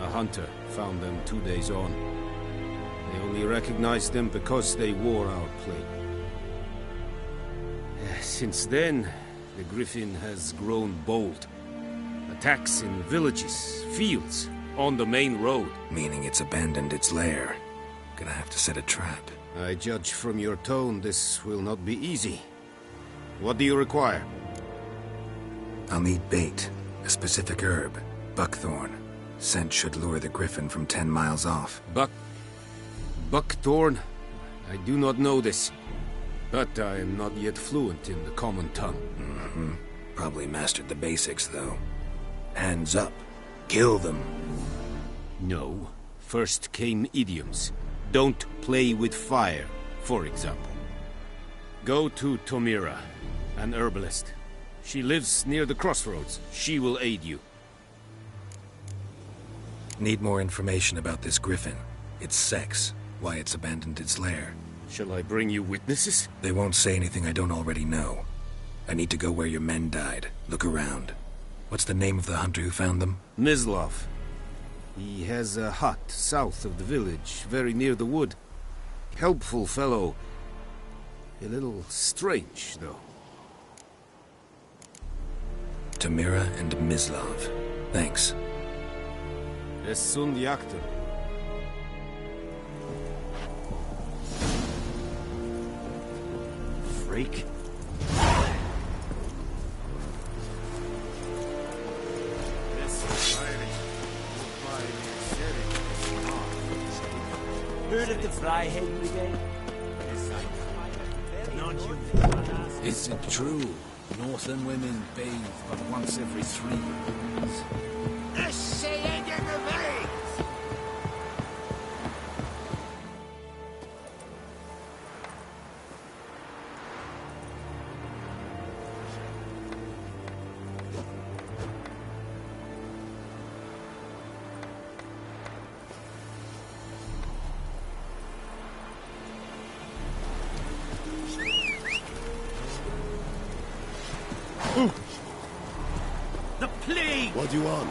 Speaker 13: A hunter found them 2 days on. They only recognized them because they wore our plate. Since then, the griffin has grown bold. Attacks in villages, fields, on the main road.
Speaker 1: Meaning it's abandoned its lair. Gonna have to set a trap.
Speaker 13: I judge from your tone this will not be easy. What do you require?
Speaker 1: I'll need bait, a specific herb, buckthorn. Scent should lure the griffin from 10 miles off.
Speaker 13: Buckthorn? I do not know this. But I am not yet fluent in the common tongue.
Speaker 1: Mm-hmm. Probably mastered the basics, though. Hands up. Kill them.
Speaker 13: No. First came idioms. Don't play with fire, for example. Go to Tomira, an herbalist. She lives near the crossroads. She will aid you.
Speaker 1: Need more information about this griffin. Its sex, why it's abandoned its lair.
Speaker 13: Shall I bring you witnesses?
Speaker 1: They won't say anything I don't already know. I need to go where your men died. Look around. What's the name of the hunter who found them?
Speaker 13: Mislav. He has a hut south of the village, very near the wood. Helpful fellow. A little strange, though.
Speaker 1: Tamira and Mislav. Thanks.
Speaker 13: Es sunt jagten.
Speaker 9: Freak. Heard of the Freiheit Brigade?
Speaker 3: Is it true?
Speaker 12: Northern women bathe but once every 3 years.
Speaker 11: The plague!
Speaker 19: What do you want?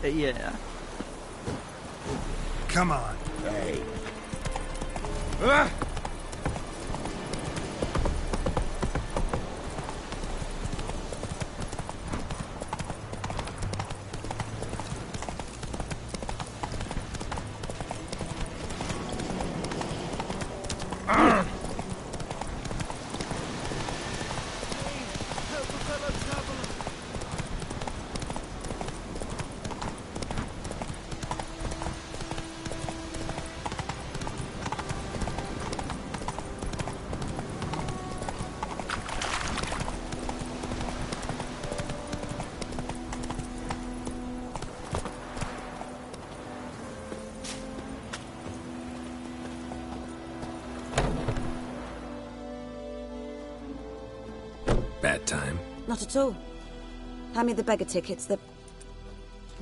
Speaker 18: Yeah.
Speaker 11: Come on.
Speaker 19: Hey.
Speaker 1: Bad time?
Speaker 14: Not at all. Hand me the beggar tickets, the...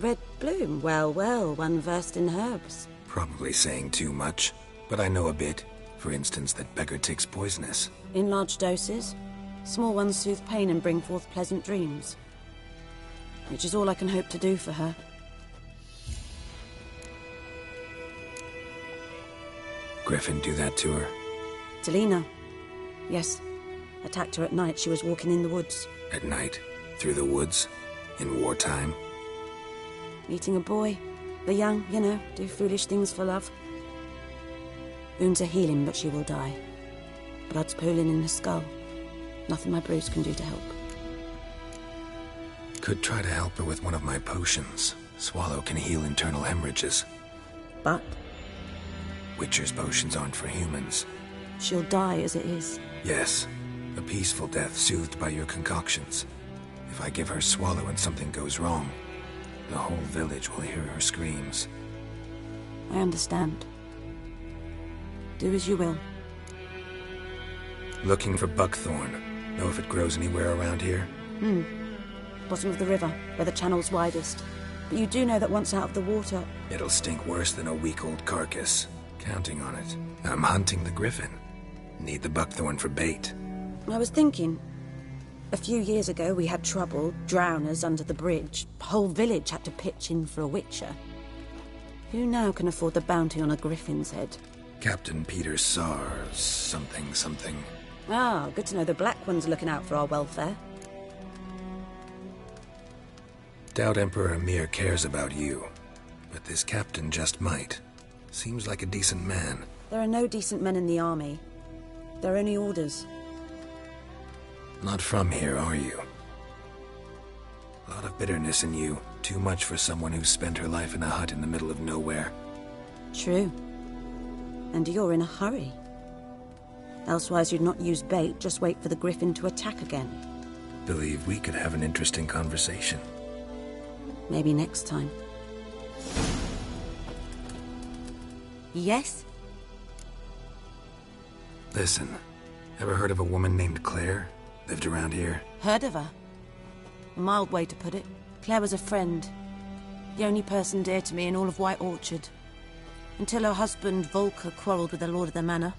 Speaker 14: Red bloom. Well, well, one versed in herbs.
Speaker 1: Probably saying too much, but I know a bit. For instance, that beggar tick's poisonous.
Speaker 14: In large doses. Small ones soothe pain and bring forth pleasant dreams. Which is all I can hope to do for her.
Speaker 1: Griffin do that to her?
Speaker 14: Delina. Yes. Attacked her at night. She was walking in the woods.
Speaker 1: At night? Through the woods? In wartime?
Speaker 14: Meeting a boy. The young, you know, do foolish things for love. Wounds are healing, but she will die. Blood's pooling in her skull. Nothing my brews can do to help.
Speaker 1: Could try to help her with one of my potions. Swallow can heal internal hemorrhages.
Speaker 14: But?
Speaker 1: Witcher's potions aren't for humans.
Speaker 14: She'll die as it is.
Speaker 1: Yes. A peaceful death soothed by your concoctions. If I give her Swallow and something goes wrong, the whole village will hear her screams.
Speaker 14: I understand. Do as you will.
Speaker 1: Looking for buckthorn. Know if it grows anywhere around here?
Speaker 14: Bottom of the river, where the channel's widest. But you do know that once out of the water...
Speaker 1: It'll stink worse than a week-old carcass. Counting on it. I'm hunting the griffin. Need the buckthorn for bait.
Speaker 14: I was thinking... A few years ago we had trouble, drowners under the bridge. Whole village had to pitch in for a witcher. Who now can afford the bounty on a griffin's head?
Speaker 1: Captain Peter Sars... something.
Speaker 14: Ah, good to know the Black One's looking out for our welfare.
Speaker 1: Doubt Emperor Emir cares about you. But this captain just might. Seems like a decent man.
Speaker 14: There are no decent men in the army. They're only orders.
Speaker 1: Not from here, are you? A lot of bitterness in you. Too much for someone who's spent her life in a hut in the middle of nowhere.
Speaker 14: True. And you're in a hurry. Elsewise you'd not use bait, just wait for the griffin to attack again.
Speaker 1: Believe we could have an interesting conversation.
Speaker 14: Maybe next time. Yes?
Speaker 1: Listen, ever heard of a woman named Claire? Lived around here?
Speaker 14: Heard of her? A mild way to put it. Claire was a friend. The only person dear to me in all of White Orchard. Until her husband, Volker, quarrelled with the lord of the manor.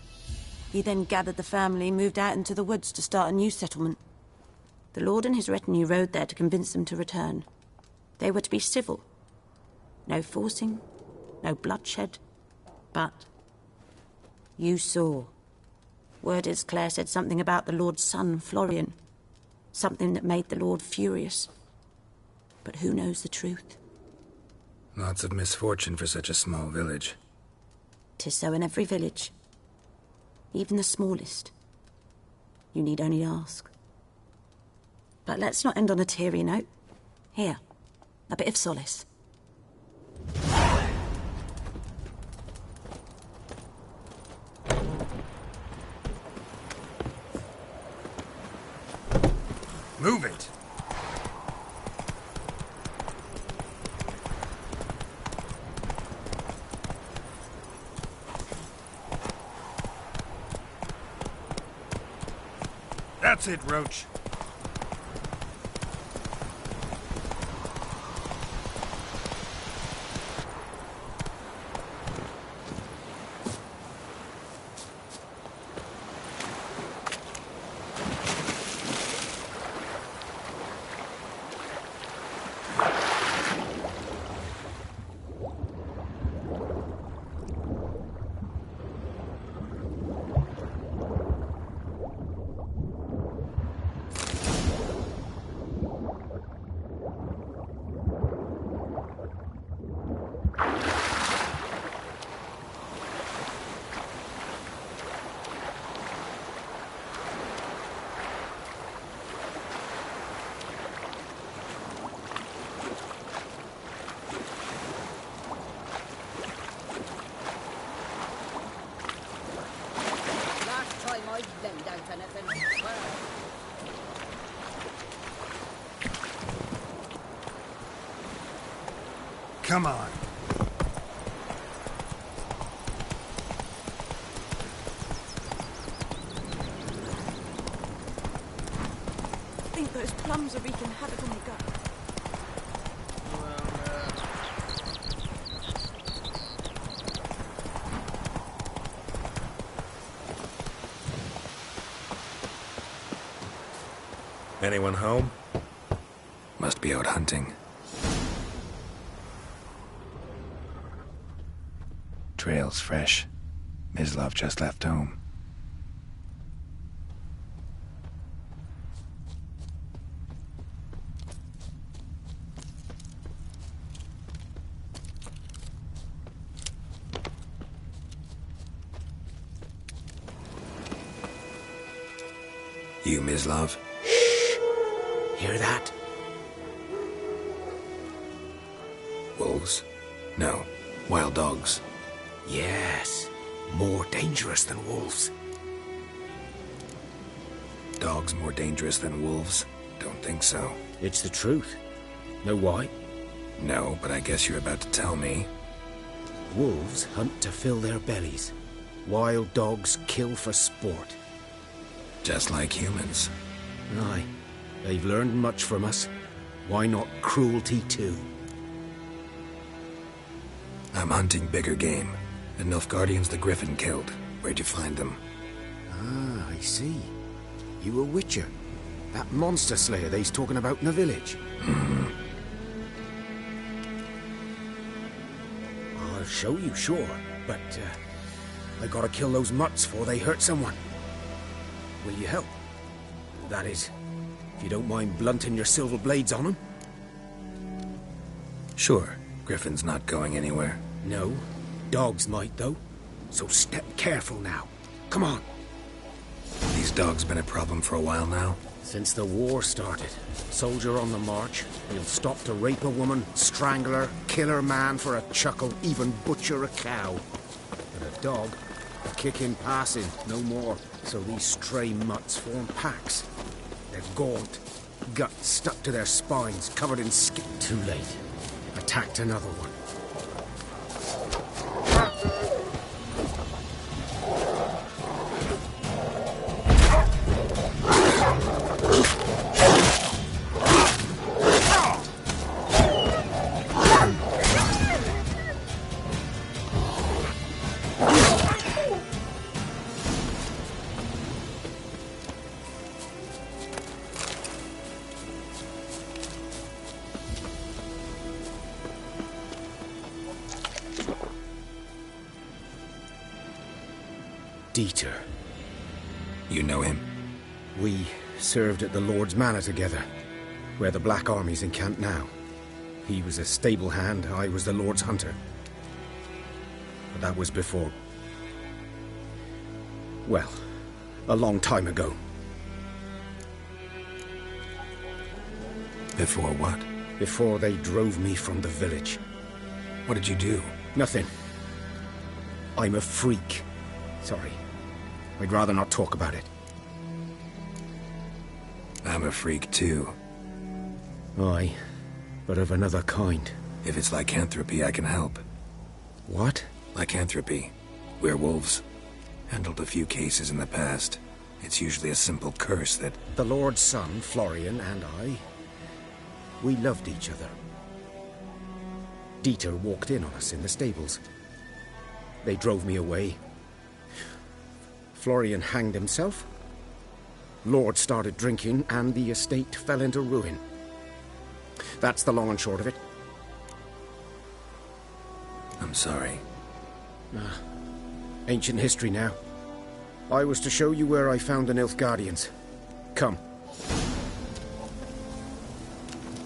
Speaker 14: He then gathered the family, moved out into the woods to start a new settlement. The lord and his retinue rode there to convince them to return. They were to be civil. No forcing, no bloodshed. But you saw. Word is Claire said something about the lord's son, Florian. Something that made the lord furious. But who knows the truth?
Speaker 1: Lots of misfortune for such a small village.
Speaker 14: 'Tis so in every village. Even the smallest. You need only ask. But let's not end on a teary note. Here, a bit of solace.
Speaker 1: Move it! That's it, Roach. Come on.
Speaker 14: I think those plums are wreaking havoc on the gut.
Speaker 1: Anyone home? Must be out hunting. Trail's fresh. Mislav just left home. You, Mislav?
Speaker 6: Hear that?
Speaker 1: Wolves? No. Wild dogs.
Speaker 6: Yes. More dangerous than wolves.
Speaker 1: Dogs more dangerous than wolves? Don't think so.
Speaker 6: It's the truth. Know why?
Speaker 1: No, but I guess you're about to tell me.
Speaker 6: Wolves hunt to fill their bellies. Wild dogs kill for sport.
Speaker 1: Just like humans.
Speaker 6: Aye. They've learned much from us. Why not cruelty too?
Speaker 1: I'm hunting bigger game. The Nilfgaardians the Griffin killed. Where'd you find them?
Speaker 6: Ah, I see. You a witcher. That monster slayer they's talking about in the village. I'll show you, sure. But, I gotta kill those mutts before they hurt someone. Will you help? That is, if you don't mind blunting your silver blades on them.
Speaker 1: Sure. Griffin's not going anywhere.
Speaker 6: No. Dogs might, though. So step careful now. Come on.
Speaker 1: These dogs been a problem for a while now?
Speaker 6: Since the war started. Soldier on the march. He'll stop to rape a woman, strangle her, kill her man for a chuckle, even butcher a cow. But a dog, a kick in passing, no more. So these stray mutts form packs. They're gaunt. Guts stuck to their spines, covered in skin. Too late. Attacked another one. Dieter.
Speaker 1: You know him?
Speaker 6: We served at the Lord's Manor together, where the Black Army's encamped now. He was a stable hand, I was the Lord's hunter. But that was before... well, a long time ago.
Speaker 1: Before what?
Speaker 6: Before they drove me from the village.
Speaker 1: What did you do?
Speaker 6: Nothing. I'm a freak. Sorry. I'd rather not talk about it.
Speaker 1: I'm a freak too.
Speaker 6: Aye, but of another kind.
Speaker 1: If it's lycanthropy, I can help.
Speaker 6: What?
Speaker 1: Lycanthropy. Werewolves. Handled a few cases in the past. It's usually a simple curse that...
Speaker 6: The Lord's son, Florian, and I, we loved each other. Dieter walked in on us in the stables. They drove me away. Florian hanged himself. Lord started drinking, and the estate fell into ruin. That's the long and short of it.
Speaker 1: I'm sorry.
Speaker 6: Ancient history now. I was to show you where I found the Nilfgaardians. Come.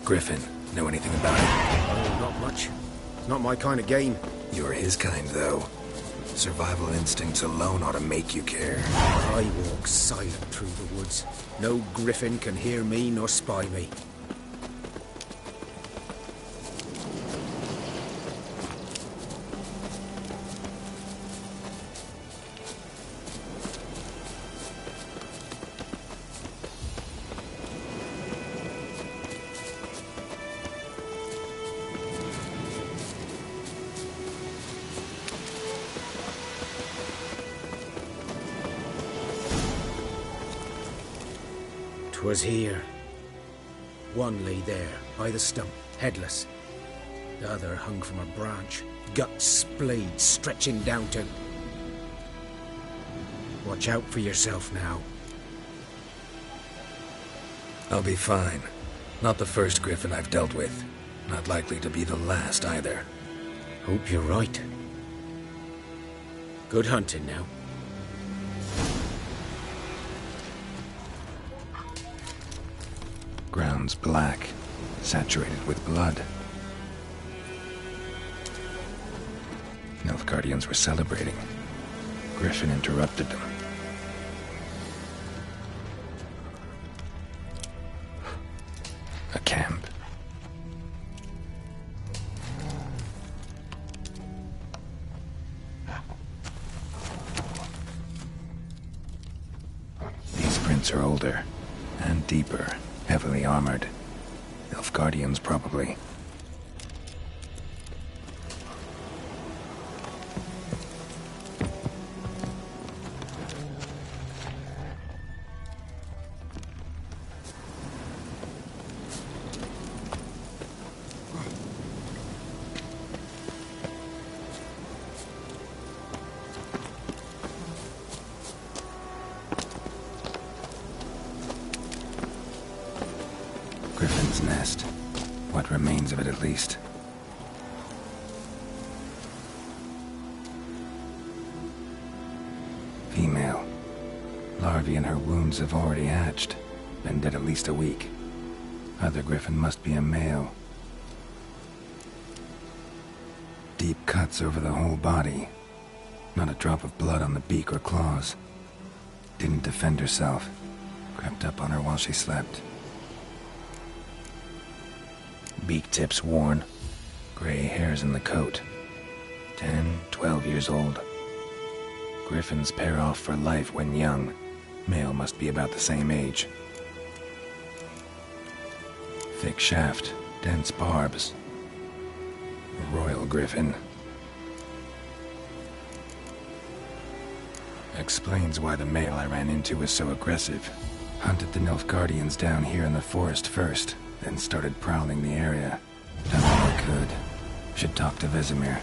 Speaker 1: Griffin, know anything about it?
Speaker 6: Oh, not much. It's not my kind of game.
Speaker 1: You're his kind, though. Survival instincts alone ought to make you care.
Speaker 6: I walk silent through the woods. No griffin can hear me nor spy me. 'Twas here. One lay there, by the stump, headless. The other hung from a branch, guts splayed, stretching down to... Watch out for yourself now.
Speaker 1: I'll be fine. Not the first griffin I've dealt with. Not likely to be the last, either.
Speaker 6: Hope you're right. Good hunting now.
Speaker 1: Ground's black, saturated with blood. Nilfgaardians were celebrating. Griffin interrupted them. A camp. These prints are older and deeper, heavily armored. Nilfgaardians, probably. Griffin's nest. What remains of it, at least. Female. Larvae in her wounds have already hatched. Been dead at least a week. Other griffin must be a male. Deep cuts over the whole body. Not a drop of blood on the beak or claws. Didn't defend herself. Crept up on her while she slept. Beak tips worn. Gray hairs in the coat. 10, 12 years old. Griffins pair off for life when young. Male must be about the same age. Thick shaft, dense barbs. A royal griffin. Explains why the male I ran into was so aggressive. Hunted the Nilfgaardians down here in the forest first. Then started prowling the area. Done all I could. Should talk to Vesemir.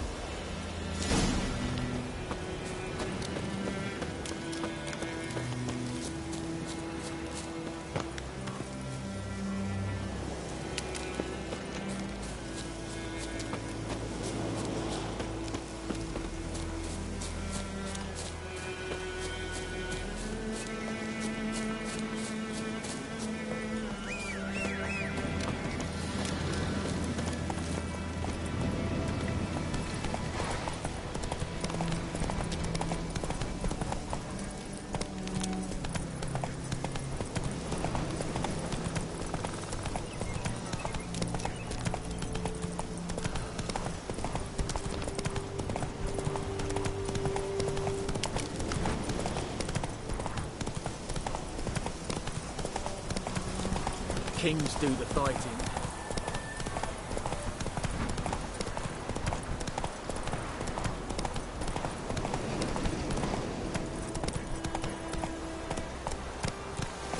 Speaker 15: kings do the fighting.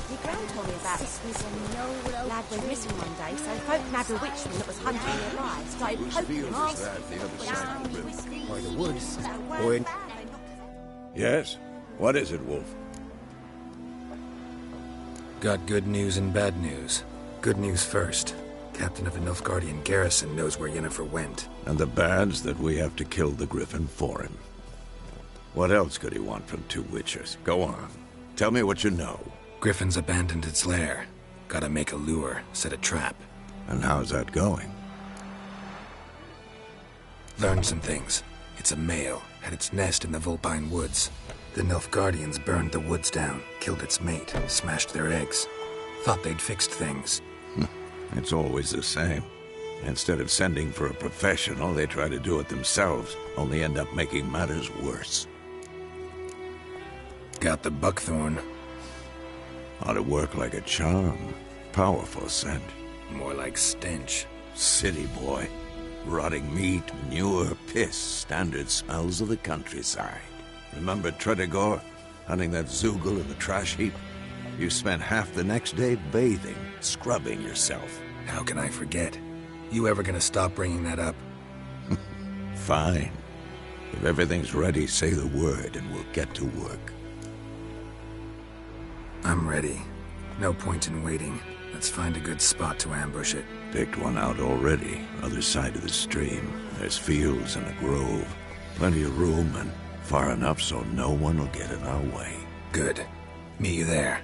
Speaker 14: Your gran told me about this lad went missing one day, so folk nabbed a witchman that was hunting nearby, started poking him asking.
Speaker 6: By the woods. Going.
Speaker 3: Yes? What is it, Wolf?
Speaker 1: Got good news and bad news. Good news first. Captain of a Nilfgaardian garrison knows where Yennefer went.
Speaker 3: And the bad's that we have to kill the Griffin for him. What else could he want from two witchers? Go on. Tell me what you know.
Speaker 1: Griffin's abandoned its lair. Gotta make a lure, set a trap.
Speaker 3: And how's that going?
Speaker 1: Learned some things. It's a male, had its nest in the Vulpine Woods. The Nilfgaardians burned the woods down, killed its mate, smashed their eggs. Thought they'd fixed things.
Speaker 3: It's always the same. Instead of sending for a professional, they try to do it themselves, only end up making matters worse.
Speaker 1: Got the buckthorn.
Speaker 3: Ought to work like a charm. Powerful scent.
Speaker 1: More like stench.
Speaker 3: City boy. Rotting meat, manure, piss, standard smells of the countryside. Remember Tredegor? Hunting that Zoogle in the trash heap? You spent half the next day bathing, scrubbing yourself.
Speaker 1: How can I forget? You ever gonna stop bringing that up?
Speaker 3: Fine. If everything's ready, say the word and we'll get to work.
Speaker 1: I'm ready. No point in waiting. Let's find a good spot to ambush it.
Speaker 3: Picked one out already, other side of the stream. There's fields and a grove. Plenty of room and far enough so no one will get in our way.
Speaker 1: Good. Meet you there.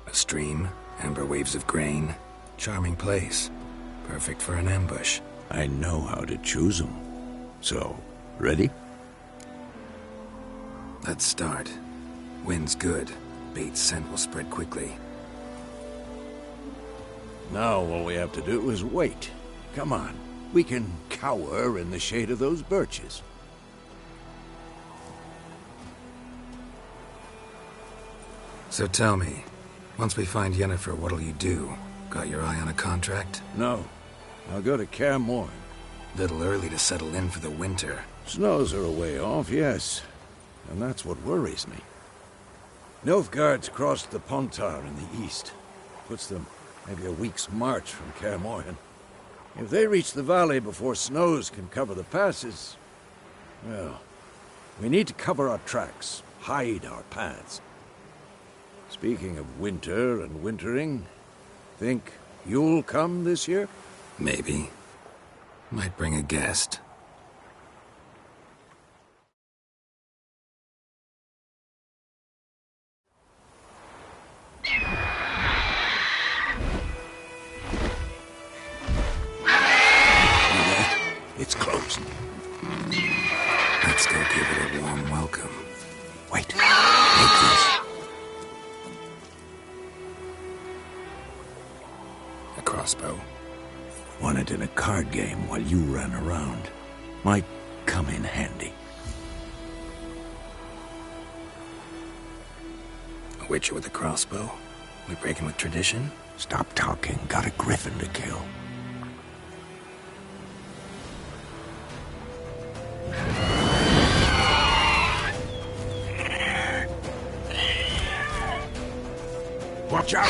Speaker 1: A stream, amber waves of grain. Charming place. Perfect for an ambush.
Speaker 3: I know how to choose them. So, ready?
Speaker 1: Let's start. Wind's good. Bait's scent will spread quickly.
Speaker 3: Now all we have to do is wait. Come on. We can cower in the shade of those birches.
Speaker 1: So tell me, once we find Yennefer, what'll you do? Got your eye on a contract?
Speaker 3: No. I'll go to Kaer Morhen.
Speaker 1: Little early to settle in for the winter.
Speaker 3: Snows are a way off, yes. And that's what worries me. Nilfgaard's crossed the Pontar in the east. Puts them maybe a week's march from Kaer Morhen. If they reach the valley before snows can cover the passes, well, we need to cover our tracks, hide our paths. Speaking of winter and wintering, think you'll come this year?
Speaker 1: Maybe. Might bring a guest.
Speaker 3: It's closed.
Speaker 1: Let's go give it a warm welcome.
Speaker 3: Wait. Take this.
Speaker 1: A crossbow.
Speaker 3: Won it in a card game while you ran around. Might come in handy.
Speaker 1: A witcher with a crossbow? We breaking with tradition?
Speaker 3: Stop talking. Got a griffin to kill. Watch out!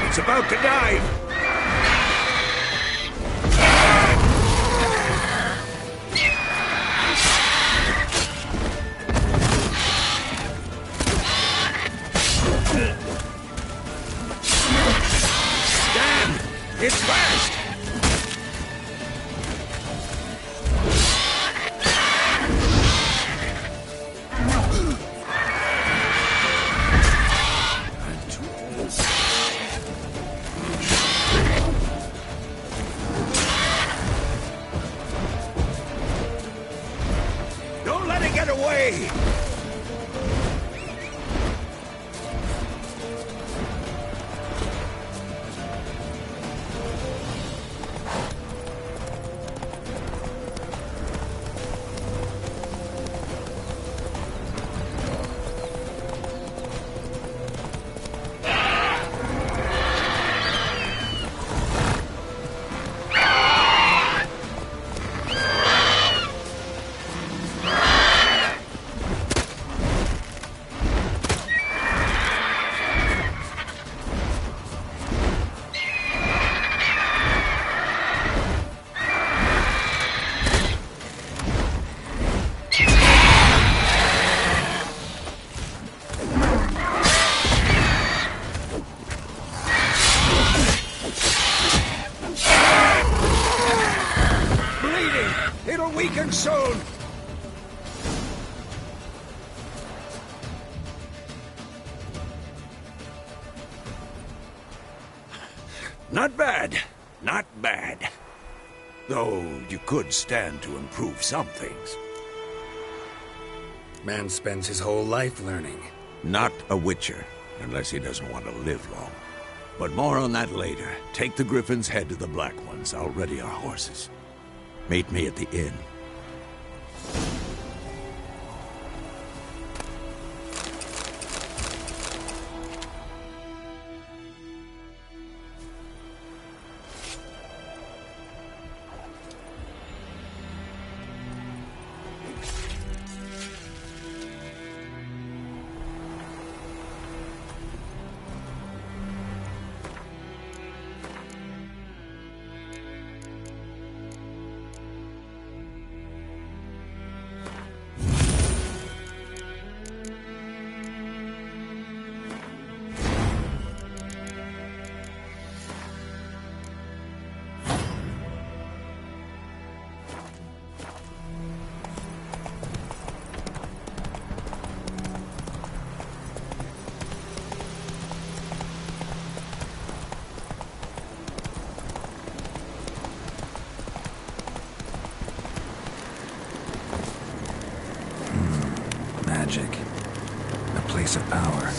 Speaker 3: It's about to dive!
Speaker 12: way! Weaken soon!
Speaker 3: Not bad. Not bad. Though you could stand to improve some things.
Speaker 1: Man spends his whole life learning.
Speaker 3: Not a witcher, unless he doesn't want to live long. But more on that later. Take the Griffin's head to the Black Ones. I'll ready our horses. Meet me at the inn.
Speaker 1: Magic. A place of power.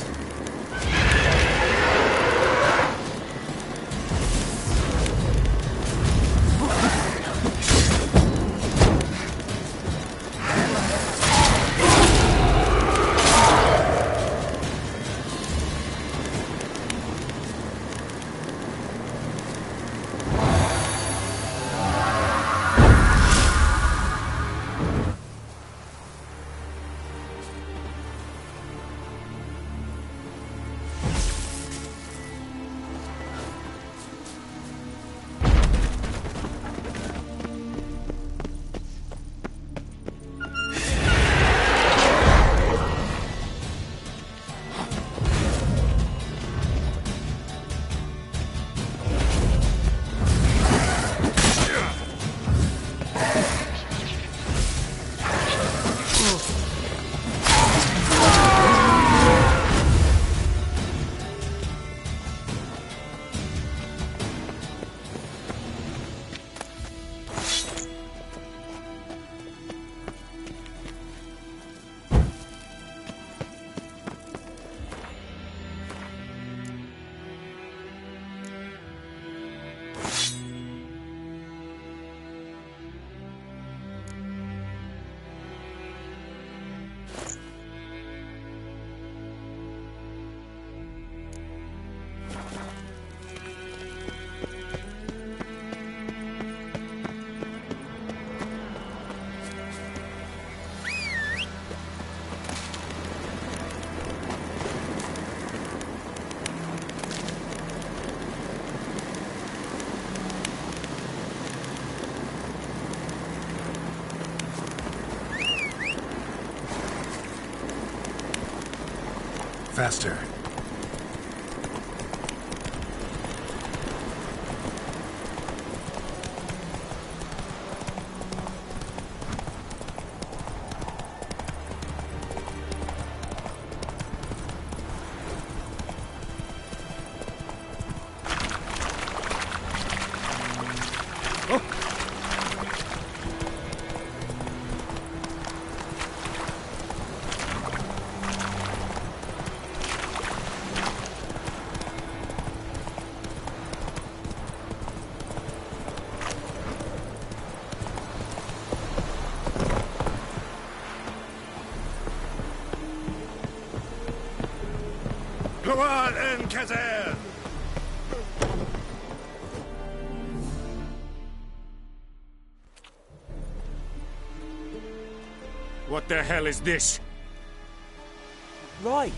Speaker 1: Faster.
Speaker 13: Hurrah and Kazan! What the hell is this?
Speaker 18: Right.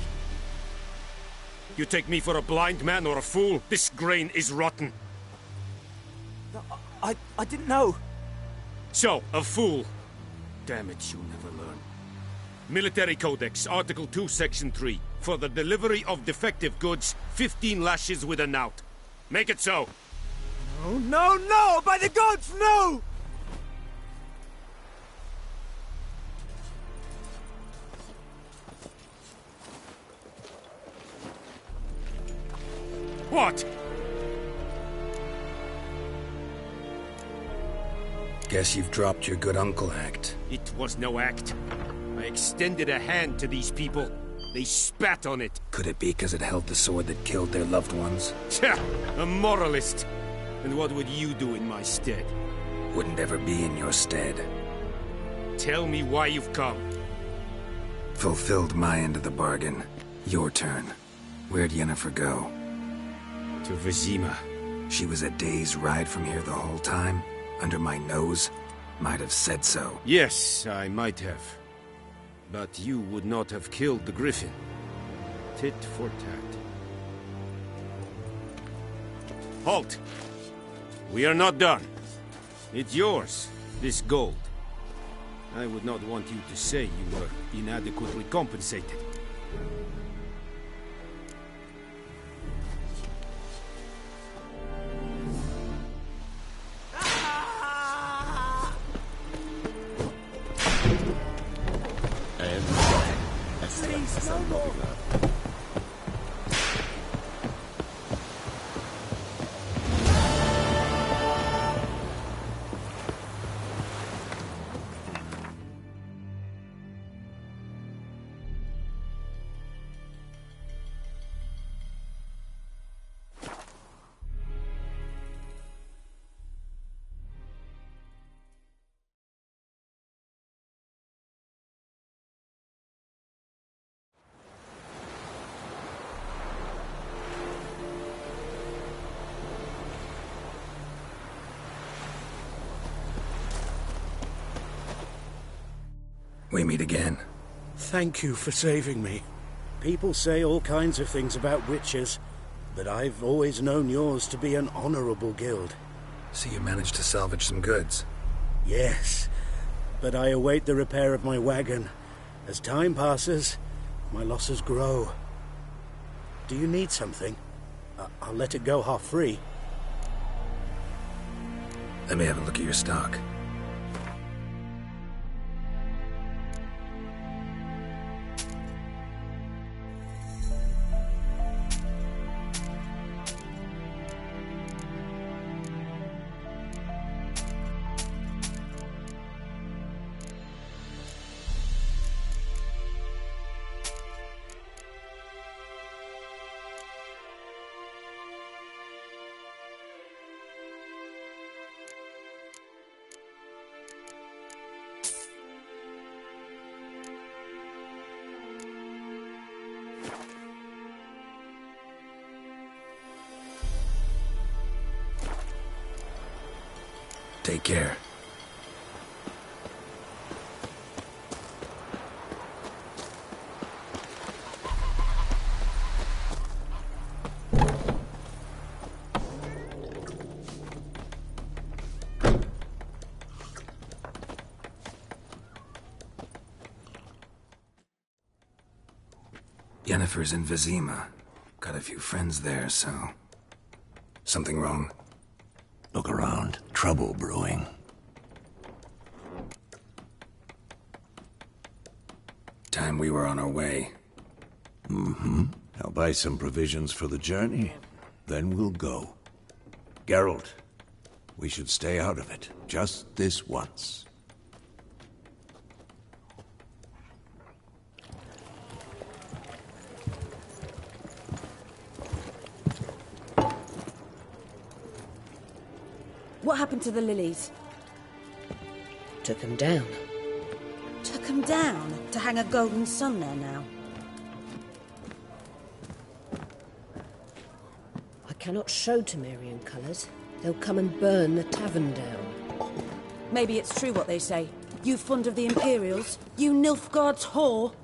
Speaker 13: You take me for a blind man or a fool? This grain is rotten.
Speaker 18: I didn't know.
Speaker 13: So, a fool. Damn it, you'll never learn. Military Codex, Article 2, Section 3. For the delivery of defective goods, 15 lashes with a knout. Make it so.
Speaker 18: No, no, no! By the gods, no!
Speaker 13: What?
Speaker 1: Guess you've dropped your good uncle act.
Speaker 13: It was no act. I extended a hand to these people. They spat on it.
Speaker 1: Could it be because it held the sword that killed their loved ones?
Speaker 13: Tja, a moralist. And what would you do in my stead?
Speaker 1: Wouldn't ever be in your stead.
Speaker 13: Tell me why you've come.
Speaker 1: Fulfilled my end of the bargain. Your turn. Where'd Yennefer go?
Speaker 13: To Vizima.
Speaker 1: She was a day's ride from here the whole time? Under my nose? Might have said so.
Speaker 13: Yes, I might have. But you would not have killed the griffin. Tit for tat. Halt! We are not done. It's yours, this gold. I would not want you to say you were inadequately compensated.
Speaker 1: We meet again.
Speaker 19: Thank you for saving me. People say all kinds of things about witches, but I've always known yours to be an honorable guild.
Speaker 1: So you managed to salvage some goods?
Speaker 19: Yes, but I await the repair of my wagon. As time passes, my losses grow. Do you need something? I'll let it go half-free.
Speaker 1: Let me have a look at your stock. Take care. Yennefer's in Vizima. Got a few friends there, so... Something wrong?
Speaker 3: Look around. Trouble brewing.
Speaker 1: Time we were on our way.
Speaker 3: Mm-hmm. I'll buy some provisions for the journey. Then we'll go. Geralt, we should stay out of it. Just this once.
Speaker 14: What happened to the lilies?
Speaker 8: Took them down.
Speaker 14: Took them down to hang a golden sun there now.
Speaker 8: cannot show Temerian colours. They'll come and burn the tavern down.
Speaker 14: Maybe it's true what they say. You fond of the Imperials? You Nilfgaard's whore?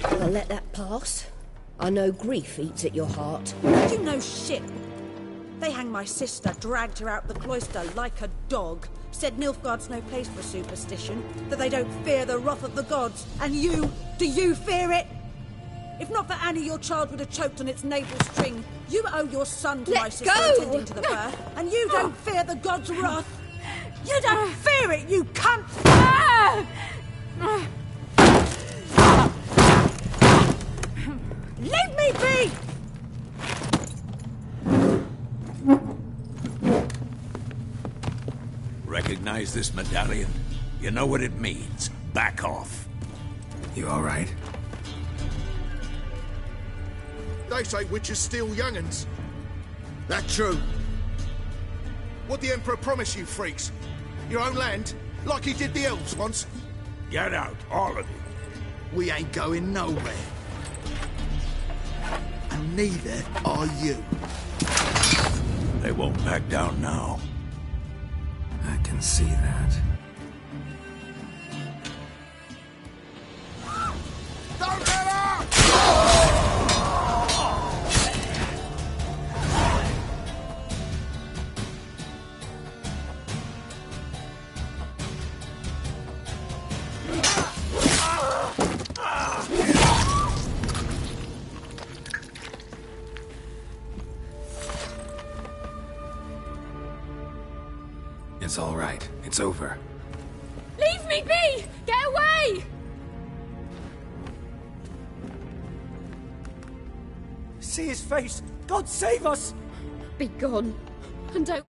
Speaker 8: I'll let that pass. I know grief eats at your heart.
Speaker 14: You know shit. They hanged my sister, dragged her out the cloister like a dog. Said Nilfgaard's no place for superstition, that they don't fear the wrath of the gods. And you, do you fear it? If not for Annie, your child would have choked on its navel string. You owe your son to my sister attending to the birth, and you don't fear the gods' wrath. You don't fear it, you cunt! Leave me be!
Speaker 3: Recognize this medallion? You know what it means. Back off.
Speaker 1: You all right?
Speaker 20: They say witches steal young'uns. That true? What the Emperor promise you, freaks? Your own land? Like he did the elves once?
Speaker 3: Get out, all of you.
Speaker 20: We ain't going nowhere. And neither are you.
Speaker 3: They won't back down now.
Speaker 1: I can see that.
Speaker 20: Don't let her!
Speaker 1: It's all right. It's over.
Speaker 21: Leave me be! Get away!
Speaker 18: See his face! God save us!
Speaker 21: Be gone. And don't